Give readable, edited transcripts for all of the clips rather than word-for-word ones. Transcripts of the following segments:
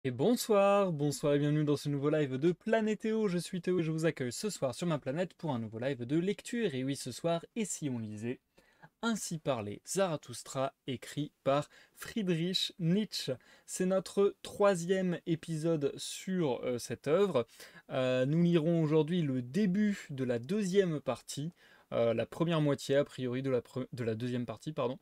Et bonsoir, bonsoir et bienvenue dans ce nouveau live de Planétéo. Je suis Théo et je vous accueille ce soir sur ma planète pour un nouveau live de lecture. Et oui, ce soir, et si on lisait Ainsi parlait Zarathustra, écrit par Friedrich Nietzsche. C'est notre troisième épisode sur cette œuvre. Nous lirons aujourd'hui le début de la deuxième partie, la première moitié a priori de la deuxième partie, pardon.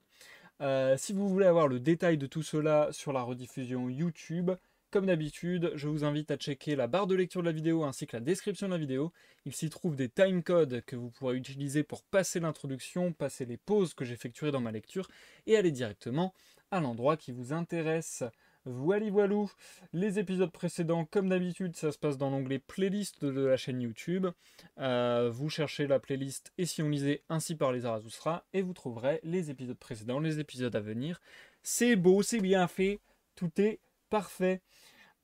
Si vous voulez avoir le détail de tout cela sur la rediffusion YouTube, comme d'habitude, je vous invite à checker la barre de lecture de la vidéo ainsi que la description de la vidéo. Il s'y trouve des timecodes que vous pourrez utiliser pour passer l'introduction, passer les pauses que j'effectuerai dans ma lecture et aller directement à l'endroit qui vous intéresse. Voili voilou, les épisodes précédents, comme d'habitude, ça se passe dans l'onglet playlist de la chaîne YouTube. Vous cherchez la playlist Et si on lisait Ainsi par les Zarathustra et vous trouverez les épisodes précédents, les épisodes à venir. C'est beau, c'est bien fait, tout est parfait.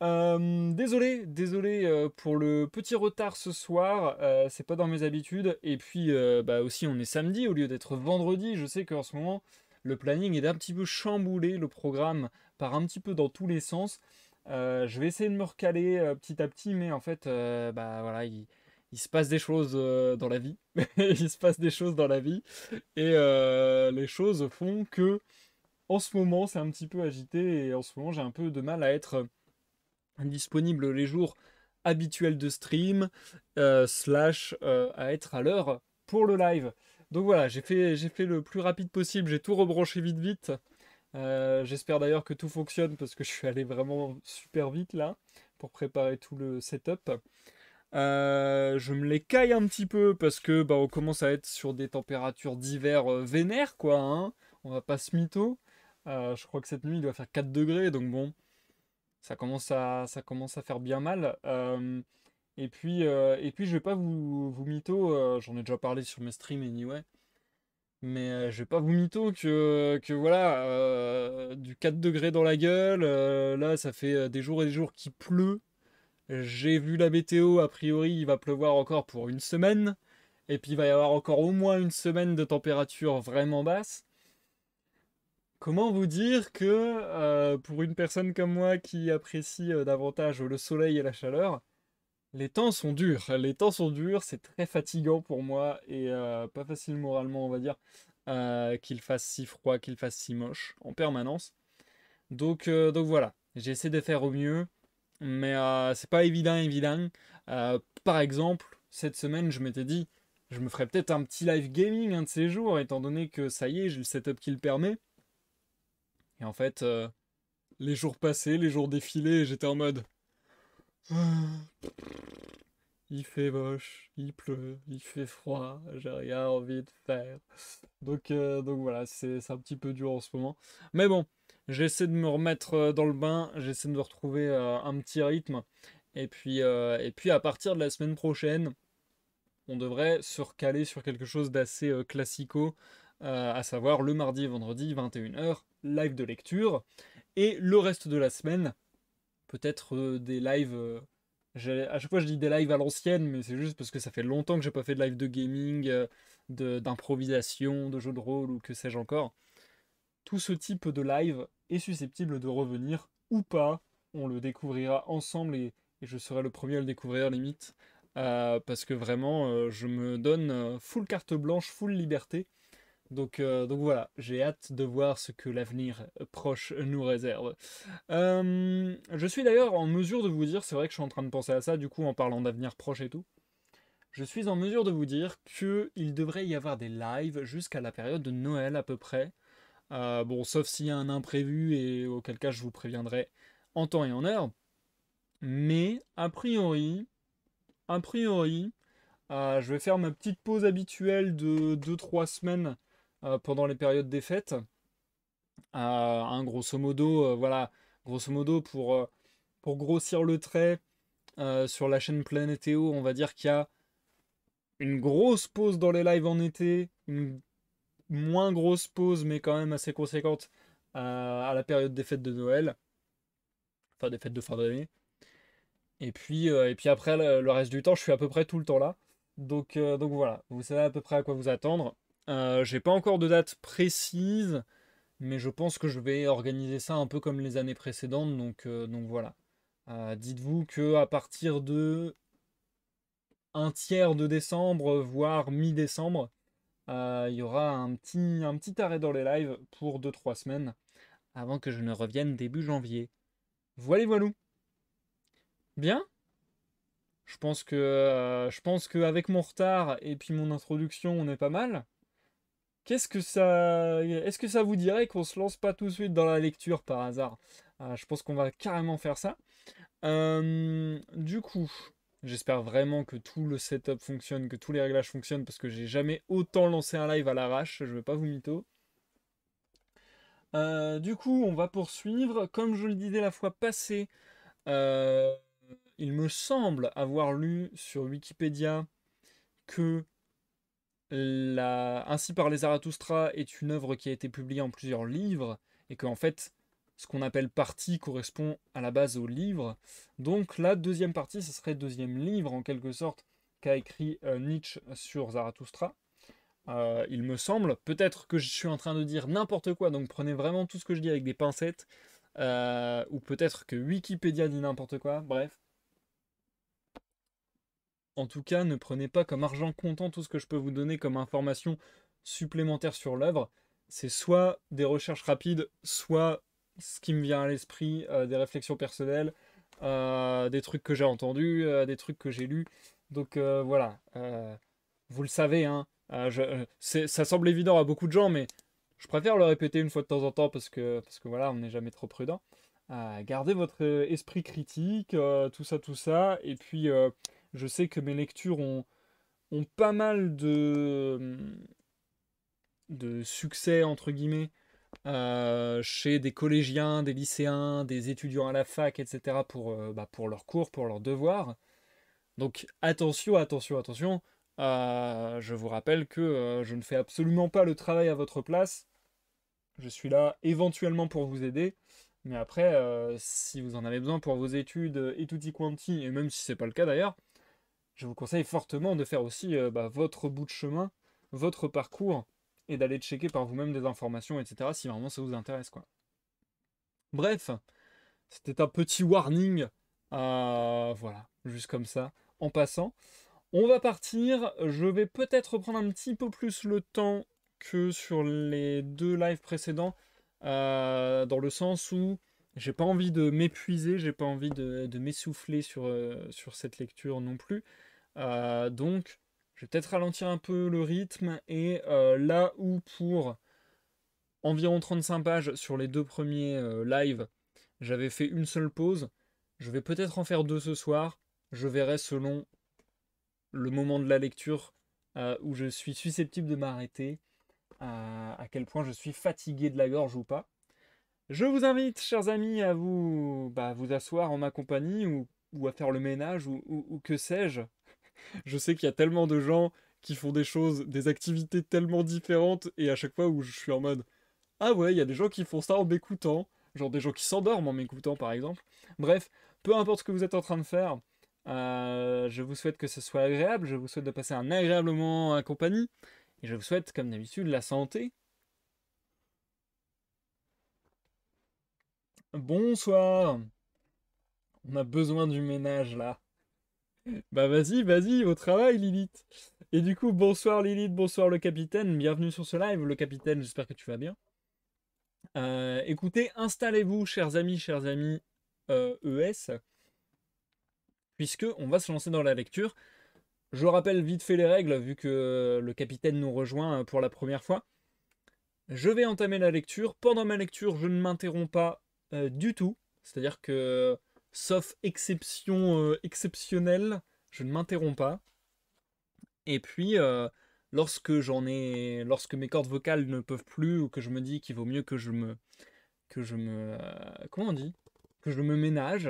Désolé pour le petit retard ce soir, c'est pas dans mes habitudes. Et puis aussi on est samedi au lieu d'être vendredi. Je sais qu'en ce moment le planning est un petit peu chamboulé, le programme part un petit peu dans tous les sens. Je vais essayer de me recaler petit à petit, mais en fait voilà, il se passe des choses dans la vie. Il se passe des choses dans la vie et les choses font que en ce moment c'est un petit peu agité et en ce moment j'ai un peu de mal à être disponible les jours habituels de stream, slash à être à l'heure pour le live. Donc voilà, j'ai fait le plus rapide possible, j'ai tout rebranché vite vite. J'espère d'ailleurs que tout fonctionne parce que je suis allé vraiment super vite là pour préparer tout le setup. Je me les caille un petit peu parce que on commence à être sur des températures d'hiver vénères quoi, hein. On va pas se mytho. Je crois que cette nuit il doit faire 4 degrés donc bon, ça commence à faire bien mal. Et puis je vais pas vous mytho, j'en ai déjà parlé sur mes streams anyway, mais je vais pas vous mytho que voilà, du 4 degrés dans la gueule, là ça fait des jours et des jours qu'il pleut. J'ai vu la météo, a priori il va pleuvoir encore pour une semaine, et puis il va y avoir encore au moins une semaine de température vraiment basse. Comment vous dire que pour une personne comme moi qui apprécie davantage le soleil et la chaleur, les temps sont durs. Les temps sont durs, c'est très fatigant pour moi et pas facile moralement, on va dire, qu'il fasse si froid, qu'il fasse si moche en permanence. Donc voilà, j'essaie de faire au mieux, mais c'est pas évident. Par exemple, cette semaine, je m'étais dit, je me ferais peut-être un petit live gaming un de ces jours, étant donné que ça y est, j'ai le setup qui le permet. Et en fait, les jours passaient, les jours défilaient, et j'étais en mode. Il fait moche, il pleut, il fait froid, j'ai rien envie de faire. Donc voilà, c'est un petit peu dur en ce moment. Mais bon, j'essaie de me remettre dans le bain, j'essaie de me retrouver un petit rythme. Et puis à partir de la semaine prochaine, on devrait se recaler sur quelque chose d'assez classico, à savoir le mardi et vendredi, 21h, live de lecture. Et le reste de la semaine, peut-être des lives. À chaque fois, je dis des lives à l'ancienne, mais c'est juste parce que ça fait longtemps que j'ai pas fait de live de gaming, d'improvisation, de jeu de rôle ou que sais-je encore. Tout ce type de live est susceptible de revenir ou pas. On le découvrira ensemble et je serai le premier à le découvrir limite. Parce que vraiment, je me donne full carte blanche, full liberté. Donc voilà, j'ai hâte de voir ce que l'avenir proche nous réserve. Je suis d'ailleurs en mesure de vous dire, c'est vrai que je suis en train de penser à ça, du coup, en parlant d'avenir proche et tout. Je suis en mesure de vous dire qu'il devrait y avoir des lives jusqu'à la période de Noël à peu près. Bon, sauf s'il y a un imprévu et auquel cas je vous préviendrai en temps et en heure. Mais a priori, je vais faire ma petite pause habituelle de 2-3 semaines pendant les périodes des fêtes. Grosso modo, voilà, grosso modo pour grossir le trait, sur la chaîne Planétéo, on va dire qu'il y a une grosse pause dans les lives en été, une moins grosse pause, mais quand même assez conséquente à la période des fêtes de Noël, enfin des fêtes de fin d'année. Et puis après, le reste du temps, je suis à peu près tout le temps là. Donc voilà, vous savez à peu près à quoi vous attendre. J'ai pas encore de date précise, mais je pense que je vais organiser ça un peu comme les années précédentes, donc voilà. Dites-vous que à partir de un tiers de décembre, voire mi-décembre, il y aura un petit arrêt dans les lives pour 2 3 semaines avant que je ne revienne début janvier. Voilà, voilà. Bien. Je pense qu'avec mon retard et puis mon introduction, on est pas mal. Est-ce que ça vous dirait qu'on se lance pas tout de suite dans la lecture par hasard? Je pense qu'on va carrément faire ça. Du coup, j'espère vraiment que tout le setup fonctionne, que tous les réglages fonctionnent, parce que j'ai jamais autant lancé un live à l'arrache, je vais pas vous mytho. Du coup, on va poursuivre. Comme je le disais la fois passée, euh, il me semble avoir lu sur Wikipédia que Ainsi par les Zarathustra est une œuvre qui a été publiée en plusieurs livres, et que en fait, ce qu'on appelle partie correspond à la base au livre. Donc la deuxième partie, ce serait le deuxième livre en quelque sorte qu'a écrit Nietzsche sur Zarathustra. Il me semble, peut-être que je suis en train de dire n'importe quoi, donc prenez vraiment tout ce que je dis avec des pincettes, ou peut-être que Wikipédia dit n'importe quoi, bref. En tout cas, ne prenez pas comme argent comptant tout ce que je peux vous donner comme information supplémentaire sur l'œuvre. C'est soit des recherches rapides, soit ce qui me vient à l'esprit, des réflexions personnelles, des trucs que j'ai entendus, des trucs que j'ai lus. Donc voilà, vous le savez, hein, ça semble évident à beaucoup de gens, mais je préfère le répéter une fois de temps en temps parce que voilà, on n'est jamais trop prudent. Gardez votre esprit critique, tout ça, et puis je sais que mes lectures ont pas mal de succès, entre guillemets, chez des collégiens, des lycéens, des étudiants à la fac, etc., pour leurs cours, pour leurs devoirs. Donc attention, attention, attention. Je vous rappelle que je ne fais absolument pas le travail à votre place. Je suis là éventuellement pour vous aider. Mais après, si vous en avez besoin pour vos études et tutti quanti, et même si c'est pas le cas d'ailleurs, je vous conseille fortement de faire aussi votre bout de chemin, votre parcours, et d'aller checker par vous-même des informations, etc., si vraiment ça vous intéresse, quoi. Bref, c'était un petit warning, voilà, juste comme ça, en passant. On va partir, je vais peut-être prendre un petit peu plus le temps que sur les 2 lives précédents, dans le sens où j'ai pas envie de m'épuiser, j'ai pas envie de m'essouffler sur cette lecture non plus. Donc, je vais peut-être ralentir un peu le rythme et là où pour environ 35 pages sur les 2 premiers lives, j'avais fait une seule pause, je vais peut-être en faire 2 ce soir. Je verrai selon le moment de la lecture où je suis susceptible de m'arrêter, à quel point je suis fatigué de la gorge ou pas. Je vous invite, chers amis, à vous asseoir en ma compagnie ou à faire le ménage ou que sais-je. Je sais qu'il y a tellement de gens qui font des choses, des activités tellement différentes, et à chaque fois où je suis en mode ah ouais, il y a des gens qui font ça en m'écoutant, genre des gens qui s'endorment en m'écoutant par exemple. Bref, peu importe ce que vous êtes en train de faire, je vous souhaite que ce soit agréable, je vous souhaite de passer un agréable moment en compagnie, et je vous souhaite comme d'habitude la santé. Bonsoir, on a besoin du ménage là. Bah vas-y, vas-y, au travail Lilith. Et du coup, bonsoir Lilith, bonsoir le capitaine, bienvenue sur ce live, le capitaine, j'espère que tu vas bien. Écoutez, installez-vous, chers amis ES, puisque on va se lancer dans la lecture. Je rappelle vite fait les règles, vu que le capitaine nous rejoint pour la première fois. Je vais entamer la lecture. Pendant ma lecture, je ne m'interromps pas du tout. C'est-à-dire que, sauf exception exceptionnelle, je ne m'interromps pas. Et puis, lorsque mes cordes vocales ne peuvent plus, ou que je me dis qu'il vaut mieux comment on dit? Que je me ménage,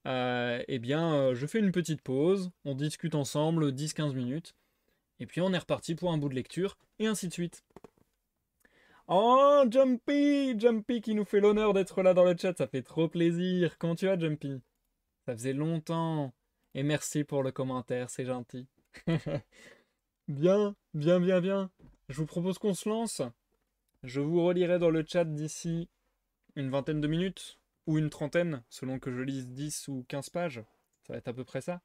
eh bien, je fais une petite pause, on discute ensemble 10 15 minutes, et puis on est reparti pour un bout de lecture, et ainsi de suite. Oh, Jumpy! Jumpy qui nous fait l'honneur d'être là dans le chat, ça fait trop plaisir. Comment tu vas, Jumpy? Ça faisait longtemps. Et merci pour le commentaire, c'est gentil. Bien, bien, bien, bien. Je vous propose qu'on se lance. Je vous relirai dans le chat d'ici une vingtaine de minutes. ou une selon que je lise 10 ou 15 pages. Ça va être à peu près ça.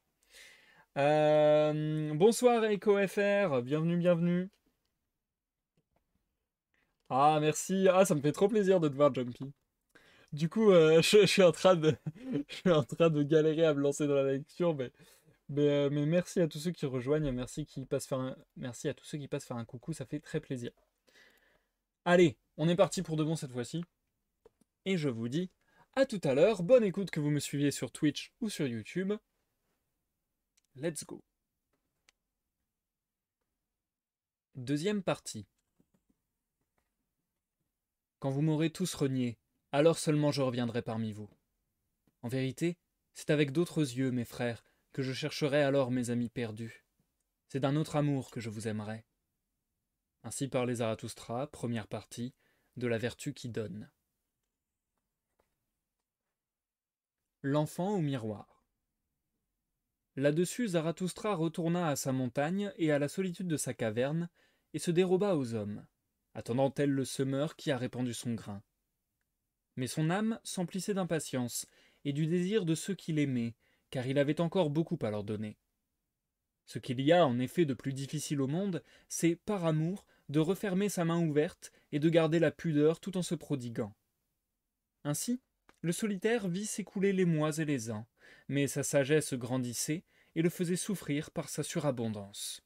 Bonsoir EcoFR, bienvenue, bienvenue. Ah, merci. Ah, ça me fait trop plaisir de te voir, Jumpy. Du coup, je suis en train de, je suis en train de galérer à me lancer dans la lecture, mais merci à tous ceux qui rejoignent, merci à tous ceux qui passent faire un coucou, ça fait très plaisir. Allez, on est parti pour de bon cette fois-ci. Et je vous dis à tout à l'heure, bonne écoute que vous me suiviez sur Twitch ou sur YouTube. Let's go. Deuxième partie. Quand vous m'aurez tous renié, alors seulement je reviendrai parmi vous. En vérité, c'est avec d'autres yeux, mes frères, que je chercherai alors mes amis perdus. C'est d'un autre amour que je vous aimerai. Ainsi parlait Zarathustra, première partie, de la vertu qui donne. L'enfant au miroir. Là-dessus, Zarathustra retourna à sa montagne et à la solitude de sa caverne, et se déroba aux hommes, attendant tel le semeur qui a répandu son grain. Mais son âme s'emplissait d'impatience et du désir de ceux qu'il aimait, car il avait encore beaucoup à leur donner. Ce qu'il y a en effet de plus difficile au monde, c'est, par amour, de refermer sa main ouverte et de garder la pudeur tout en se prodiguant. Ainsi, le solitaire vit s'écouler les mois et les ans, mais sa sagesse grandissait et le faisait souffrir par sa surabondance.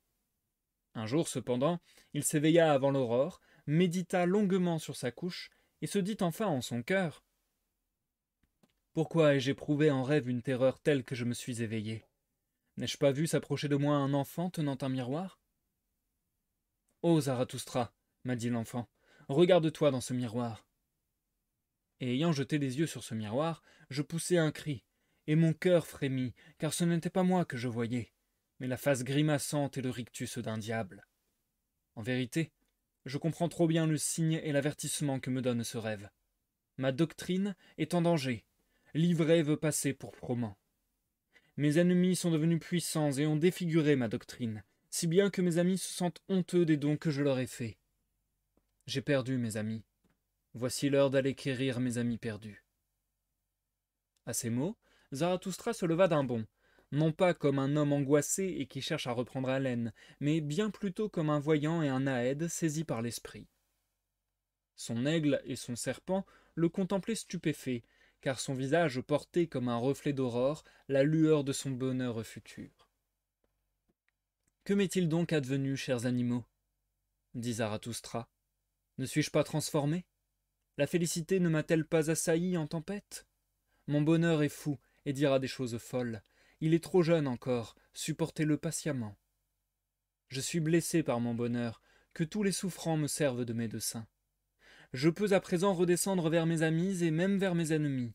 Un jour, cependant, il s'éveilla avant l'aurore, médita longuement sur sa couche, et se dit enfin en son cœur: Pourquoi ai-je éprouvé en rêve une terreur telle que je me suis éveillé? N'ai-je pas vu s'approcher de moi un enfant tenant un miroir? Ô Zarathustra, m'a dit l'enfant, regarde-toi dans ce miroir. Et ayant jeté les yeux sur ce miroir, je poussai un cri, et mon cœur frémit, car ce n'était pas moi que je voyais, mais la face grimaçante et le rictus d'un diable. En vérité, je comprends trop bien le signe et l'avertissement que me donne ce rêve. Ma doctrine est en danger. L'ivraie veut passer pour froment. Mes ennemis sont devenus puissants et ont défiguré ma doctrine, si bien que mes amis se sentent honteux des dons que je leur ai faits. J'ai perdu mes amis. Voici l'heure d'aller quérir mes amis perdus. À ces mots, Zarathustra se leva d'un bond, non pas comme un homme angoissé et qui cherche à reprendre haleine, mais bien plutôt comme un voyant et un aède saisi par l'esprit. Son aigle et son serpent le contemplaient stupéfaits, car son visage portait comme un reflet d'aurore la lueur de son bonheur futur. Que m'est-il donc advenu, chers animaux? Dit Zarathustra. Ne suis-je pas transformé? La félicité ne m'a-t-elle pas assailli en tempête? Mon bonheur est fou et dira des choses folles. Il est trop jeune encore, supportez-le patiemment. Je suis blessé par mon bonheur, que tous les souffrants me servent de médecin. Je peux à présent redescendre vers mes amis et même vers mes ennemis.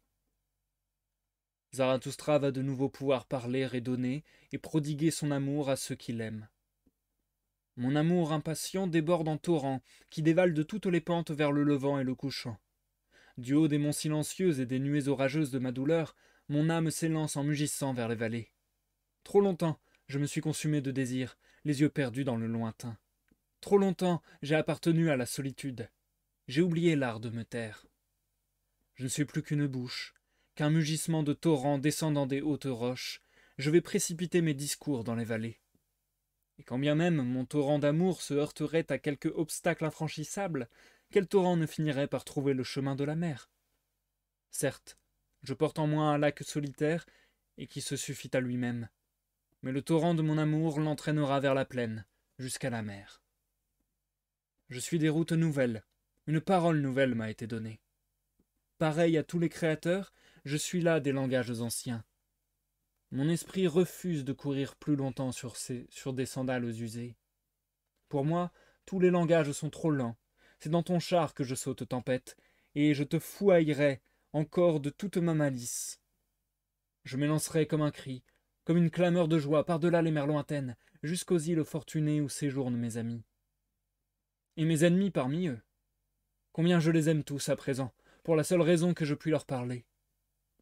Zarathustra va de nouveau pouvoir parler et donner et prodiguer son amour à ceux qui l'aiment. Mon amour impatient déborde en torrent qui dévale de toutes les pentes vers le levant et le couchant. Du haut des monts silencieux et des nuées orageuses de ma douleur, mon âme s'élance en mugissant vers les vallées. Trop longtemps, je me suis consumé de désir, les yeux perdus dans le lointain. Trop longtemps, j'ai appartenu à la solitude. J'ai oublié l'art de me taire. Je ne suis plus qu'une bouche, qu'un mugissement de torrents descendant des hautes roches. Je vais précipiter mes discours dans les vallées. Et quand bien même mon torrent d'amour se heurterait à quelque obstacle infranchissable, quel torrent ne finirait par trouver le chemin de la mer? Certes, je porte en moi un lac solitaire et qui se suffit à lui-même, mais le torrent de mon amour l'entraînera vers la plaine, jusqu'à la mer. Je suis des routes nouvelles, une parole nouvelle m'a été donnée. Pareil à tous les créateurs, je suis là des langages anciens. Mon esprit refuse de courir plus longtemps sur des sandales usées. Pour moi, tous les langages sont trop lents. C'est dans ton char que je saute tempête, et je te fouaillerai encore de toute ma malice. Je m'élancerai comme un cri, comme une clameur de joie par-delà les mers lointaines, jusqu'aux îles fortunées où séjournent mes amis. Et mes ennemis parmi eux. Combien je les aime tous à présent, pour la seule raison que je puis leur parler.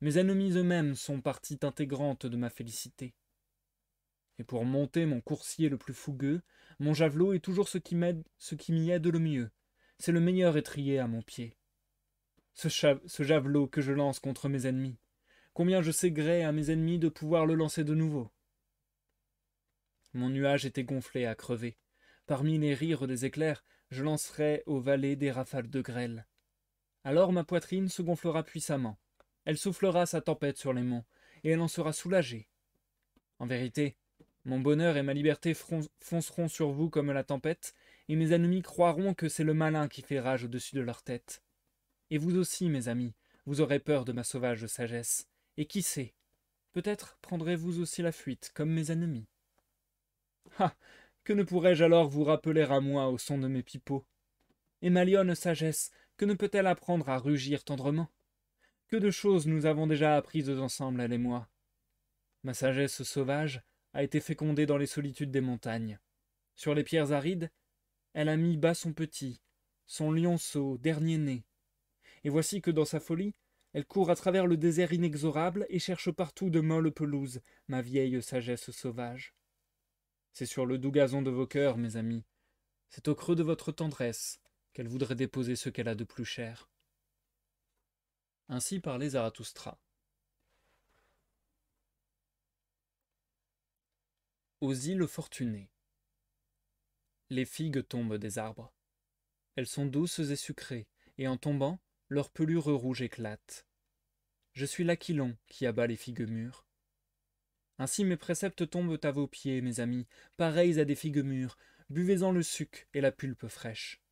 Mes ennemis eux-mêmes sont partie intégrante de ma félicité. Et pour monter mon coursier le plus fougueux, mon javelot est toujours ce qui m'y aide le mieux. C'est le meilleur étrier à mon pied. ce javelot que je lance contre mes ennemis. Combien je sais gré à mes ennemis de pouvoir le lancer de nouveau. Mon nuage était gonflé à crever. Parmi les rires des éclairs, je lancerai aux vallées des rafales de grêle. Alors ma poitrine se gonflera puissamment. Elle soufflera sa tempête sur les monts, et elle en sera soulagée. En vérité, mon bonheur et ma liberté fonceront sur vous comme la tempête, et mes ennemis croiront que c'est le malin qui fait rage au-dessus de leur tête. Et vous aussi, mes amis, vous aurez peur de ma sauvage sagesse, et qui sait, peut-être prendrez-vous aussi la fuite, comme mes ennemis. Ah, que ne pourrais-je alors vous rappeler à moi au son de mes pipeaux? Et ma lionne sagesse, que ne peut-elle apprendre à rugir tendrement? Que de choses nous avons déjà apprises ensemble, elle et moi. Ma sagesse sauvage a été fécondée dans les solitudes des montagnes. Sur les pierres arides, elle a mis bas son lionceau, dernier-né. Et voici que dans sa folie, elle court à travers le désert inexorable et cherche partout de molles pelouses, ma vieille sagesse sauvage. C'est sur le doux gazon de vos cœurs, mes amis, c'est au creux de votre tendresse qu'elle voudrait déposer ce qu'elle a de plus cher. Ainsi parlait Zarathustra. Aux îles fortunées. Les figues tombent des arbres. Elles sont douces et sucrées, et en tombant, leur pelure rouge éclate. Je suis l'aquilon qui abat les figues mûres. Ainsi mes préceptes tombent à vos pieds, mes amis, pareils à des figues mûres, buvez-en le suc et la pulpe fraîche.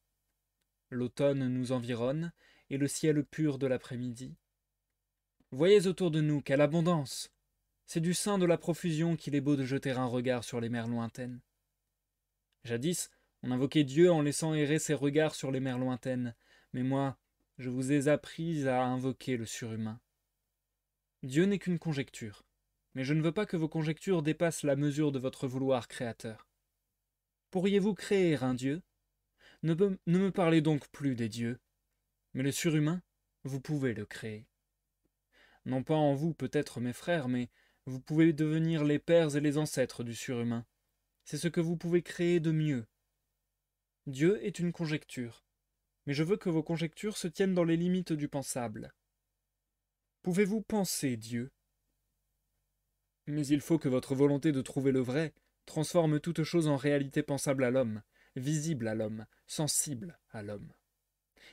L'automne nous environne, et le ciel pur de l'après-midi. Voyez autour de nous quelle abondance! C'est du sein de la profusion qu'il est beau de jeter un regard sur les mers lointaines. Jadis, on invoquait Dieu en laissant errer ses regards sur les mers lointaines, mais moi, je vous ai appris à invoquer le surhumain. Dieu n'est qu'une conjecture, mais je ne veux pas que vos conjectures dépassent la mesure de votre vouloir créateur. Pourriez-vous créer un Dieu? Ne me parlez donc plus des dieux, mais le surhumain, vous pouvez le créer. Non pas en vous peut-être mes frères, mais vous pouvez devenir les pères et les ancêtres du surhumain. C'est ce que vous pouvez créer de mieux. Dieu est une conjecture, mais je veux que vos conjectures se tiennent dans les limites du pensable. Pouvez-vous penser Dieu? Mais il faut que votre volonté de trouver le vrai transforme toute chose en réalité pensable à l'homme, visible à l'homme, sensible à l'homme.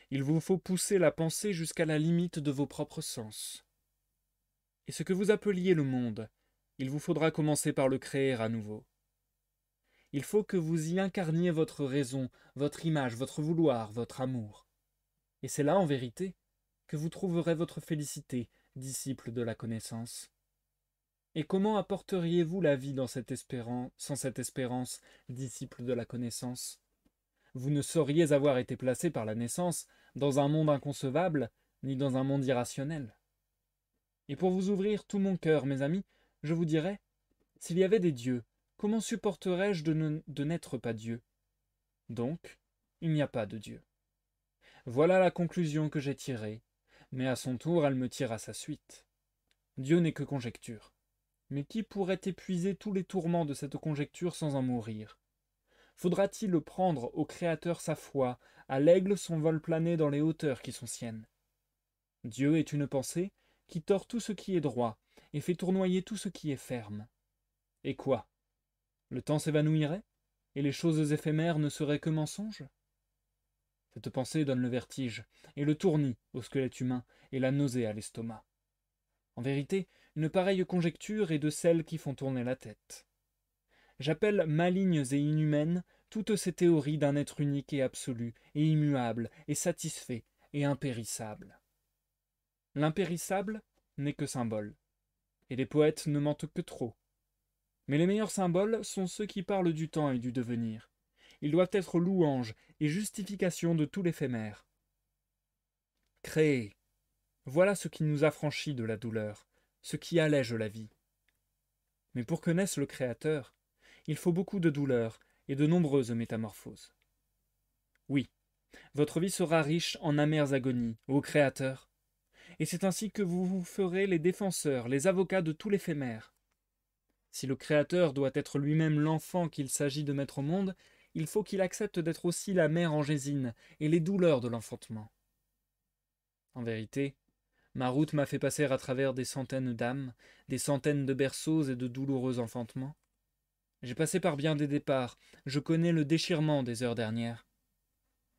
Il vous faut pousser la pensée jusqu'à la limite de vos propres sens. Et ce que vous appeliez le monde, il vous faudra commencer par le créer à nouveau. Il faut que vous y incarniez votre raison, votre image, votre vouloir, votre amour. Et c'est là, en vérité, que vous trouverez votre félicité, disciple de la connaissance. Et comment apporteriez-vous la vie sans cette espérance, disciple de la connaissance? Vous ne sauriez avoir été placé par la naissance dans un monde inconcevable, ni dans un monde irrationnel. Et pour vous ouvrir tout mon cœur, mes amis, je vous dirais, s'il y avait des dieux, comment supporterais-je de n'être pas Dieu? Donc, il n'y a pas de Dieu. Voilà la conclusion que j'ai tirée, mais à son tour elle me tire à sa suite. Dieu n'est que conjecture. Mais qui pourrait épuiser tous les tourments de cette conjecture sans en mourir? Faudra-t-il prendre au Créateur sa foi, à l'aigle son vol plané dans les hauteurs qui sont siennes? Dieu est une pensée qui tord tout ce qui est droit et fait tournoyer tout ce qui est ferme. Et quoi? Le temps s'évanouirait, et les choses éphémères ne seraient que mensonges? Cette pensée donne le vertige, et le tournis au squelette humain, et la nausée à l'estomac. En vérité, une pareille conjecture est de celles qui font tourner la tête. J'appelle malignes et inhumaines toutes ces théories d'un être unique et absolu, et immuable, et satisfait, et impérissable. L'impérissable n'est que symbole, et les poètes ne mentent que trop. Mais les meilleurs symboles sont ceux qui parlent du temps et du devenir. Ils doivent être louange et justification de tout l'éphémère. Créer, voilà ce qui nous affranchit de la douleur, ce qui allège la vie. Mais pour que naisse le Créateur, il faut beaucoup de douleur et de nombreuses métamorphoses. Oui, votre vie sera riche en amères agonies, ô Créateur, et c'est ainsi que vous vous ferez les défenseurs, les avocats de tout l'éphémère. Si le Créateur doit être lui-même l'enfant qu'il s'agit de mettre au monde, il faut qu'il accepte d'être aussi la mère angésine et les douleurs de l'enfantement. En vérité, ma route m'a fait passer à travers des centaines d'âmes, des centaines de berceaux et de douloureux enfantements. J'ai passé par bien des départs, je connais le déchirement des heures dernières.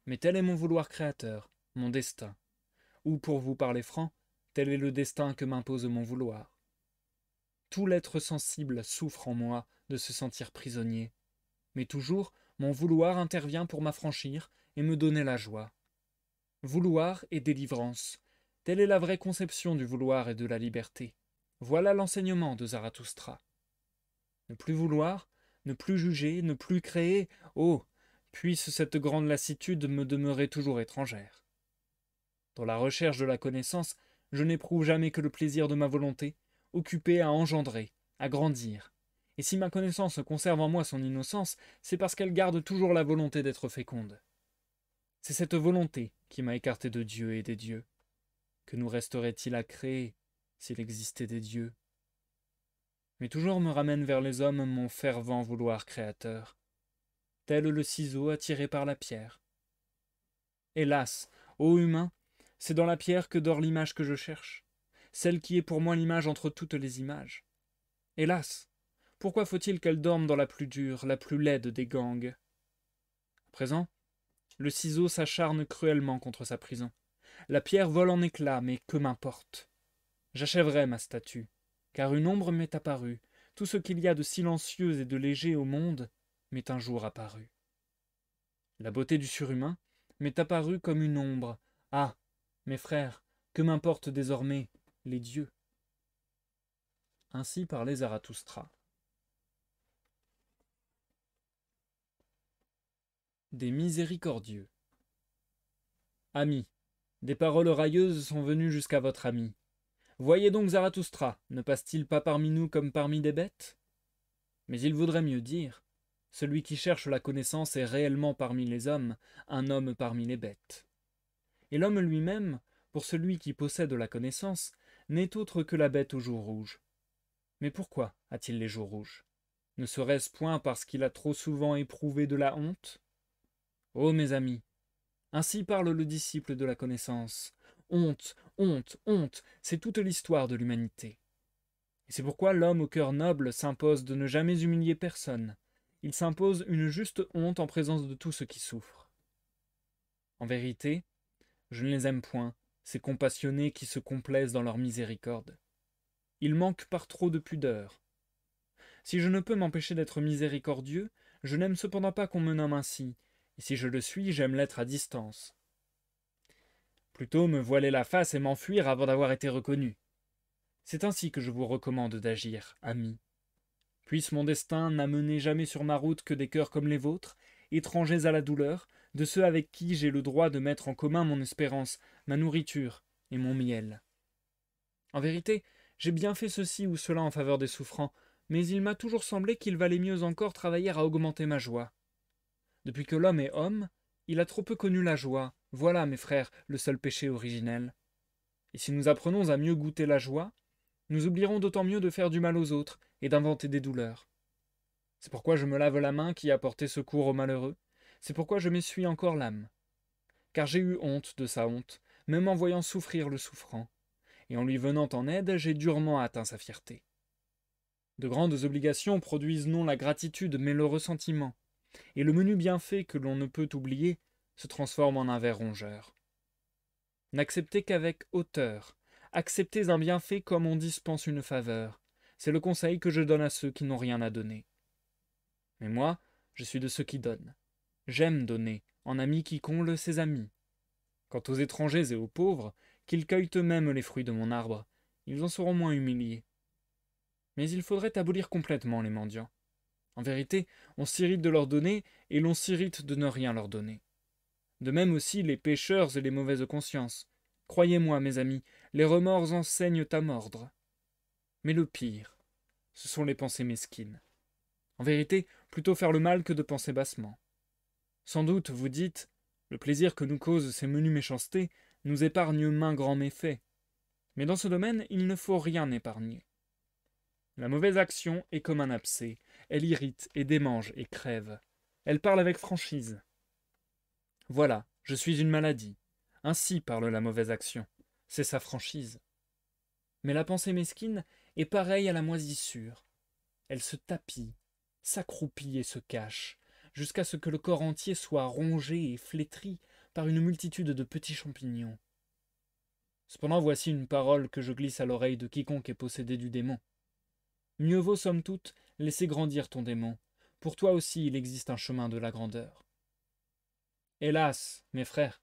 Mais tel est mon vouloir créateur, mon destin. Ou, pour vous parler franc, tel est le destin que m'impose mon vouloir. Tout l'être sensible souffre en moi de se sentir prisonnier. Mais toujours, mon vouloir intervient pour m'affranchir et me donner la joie. Vouloir et délivrance, telle est la vraie conception du vouloir et de la liberté. Voilà l'enseignement de Zarathustra. Ne plus vouloir, ne plus juger, ne plus créer, oh, puisse cette grande lassitude me demeurer toujours étrangère. Dans la recherche de la connaissance, je n'éprouve jamais que le plaisir de ma volonté, occupée à engendrer, à grandir. Et si ma connaissance conserve en moi son innocence, c'est parce qu'elle garde toujours la volonté d'être féconde. C'est cette volonté qui m'a écarté de Dieu et des dieux. Que nous resterait-il à créer s'il existait des dieux? Mais toujours me ramène vers les hommes mon fervent vouloir créateur, tel le ciseau attiré par la pierre. Hélas, ô humain, c'est dans la pierre que dort l'image que je cherche, celle qui est pour moi l'image entre toutes les images. Hélas, pourquoi faut-il qu'elle dorme dans la plus dure, la plus laide des gangues? À présent, le ciseau s'acharne cruellement contre sa prison. La pierre vole en éclats, mais que m'importe? J'achèverai ma statue, car une ombre m'est apparue. Tout ce qu'il y a de silencieux et de léger au monde m'est un jour apparu. La beauté du surhumain m'est apparue comme une ombre. Ah, mes frères, que m'importent désormais les dieux? Ainsi parlait Zarathustra. Des miséricordieux. Amis, des paroles railleuses sont venues jusqu'à votre ami. Voyez donc Zarathustra, ne passe-t-il pas parmi nous comme parmi des bêtes? Mais il vaudrait mieux dire, celui qui cherche la connaissance est réellement parmi les hommes, un homme parmi les bêtes. Et l'homme lui-même, pour celui qui possède la connaissance, n'est autre que la bête aux joues rouges. Mais pourquoi a-t-il les joues rouges? Ne serait-ce point parce qu'il a trop souvent éprouvé de la honte? Ô mes amis, ainsi parle le disciple de la connaissance. Honte, honte, honte, c'est toute l'histoire de l'humanité. Et c'est pourquoi l'homme au cœur noble s'impose de ne jamais humilier personne. Il s'impose une juste honte en présence de tout ce qui souffre. En vérité, je ne les aime point, ces compassionnés qui se complaisent dans leur miséricorde. Ils manquent par trop de pudeur. Si je ne peux m'empêcher d'être miséricordieux, je n'aime cependant pas qu'on me nomme ainsi, et si je le suis, j'aime l'être à distance. Plutôt me voiler la face et m'enfuir avant d'avoir été reconnu. C'est ainsi que je vous recommande d'agir, amis. Puisse mon destin n'amener jamais sur ma route que des cœurs comme les vôtres, étrangers à la douleur, de ceux avec qui j'ai le droit de mettre en commun mon espérance, ma nourriture et mon miel. En vérité, j'ai bien fait ceci ou cela en faveur des souffrants, mais il m'a toujours semblé qu'il valait mieux encore travailler à augmenter ma joie. Depuis que l'homme est homme, il a trop peu connu la joie. Voilà, mes frères, le seul péché originel. Et si nous apprenons à mieux goûter la joie, nous oublierons d'autant mieux de faire du mal aux autres et d'inventer des douleurs. C'est pourquoi je me lave la main qui a porté secours aux malheureux. C'est pourquoi je m'essuie encore l'âme. Car j'ai eu honte de sa honte, même en voyant souffrir le souffrant. Et en lui venant en aide, j'ai durement atteint sa fierté. De grandes obligations produisent non la gratitude, mais le ressentiment. Et le menu bienfait que l'on ne peut oublier se transforme en un ver rongeur. N'acceptez qu'avec hauteur. Acceptez un bienfait comme on dispense une faveur. C'est le conseil que je donne à ceux qui n'ont rien à donner. Mais moi, je suis de ceux qui donnent. J'aime donner, en ami qui comble ses amis. Quant aux étrangers et aux pauvres, qu'ils cueillent eux-mêmes les fruits de mon arbre, ils en seront moins humiliés. Mais il faudrait abolir complètement les mendiants. En vérité, on s'irrite de leur donner, et l'on s'irrite de ne rien leur donner. De même aussi les pécheurs et les mauvaises consciences. Croyez-moi, mes amis, les remords enseignent à mordre. Mais le pire, ce sont les pensées mesquines. En vérité, plutôt faire le mal que de penser bassement. Sans doute, vous dites, le plaisir que nous causent ces menues méchancetés nous épargne maints grands méfaits. Mais dans ce domaine, il ne faut rien épargner. La mauvaise action est comme un abcès. Elle irrite et démange et crève. Elle parle avec franchise. Voilà, je suis une maladie. Ainsi parle la mauvaise action. c'est sa franchise. Mais la pensée mesquine est pareille à la moisissure. Elle se tapit, s'accroupit et se cache, jusqu'à ce que le corps entier soit rongé et flétri par une multitude de petits champignons. Cependant voici une parole que je glisse à l'oreille de quiconque est possédé du démon. Mieux vaut, somme toute, laisser grandir ton démon. Pour toi aussi il existe un chemin de la grandeur. Hélas, mes frères,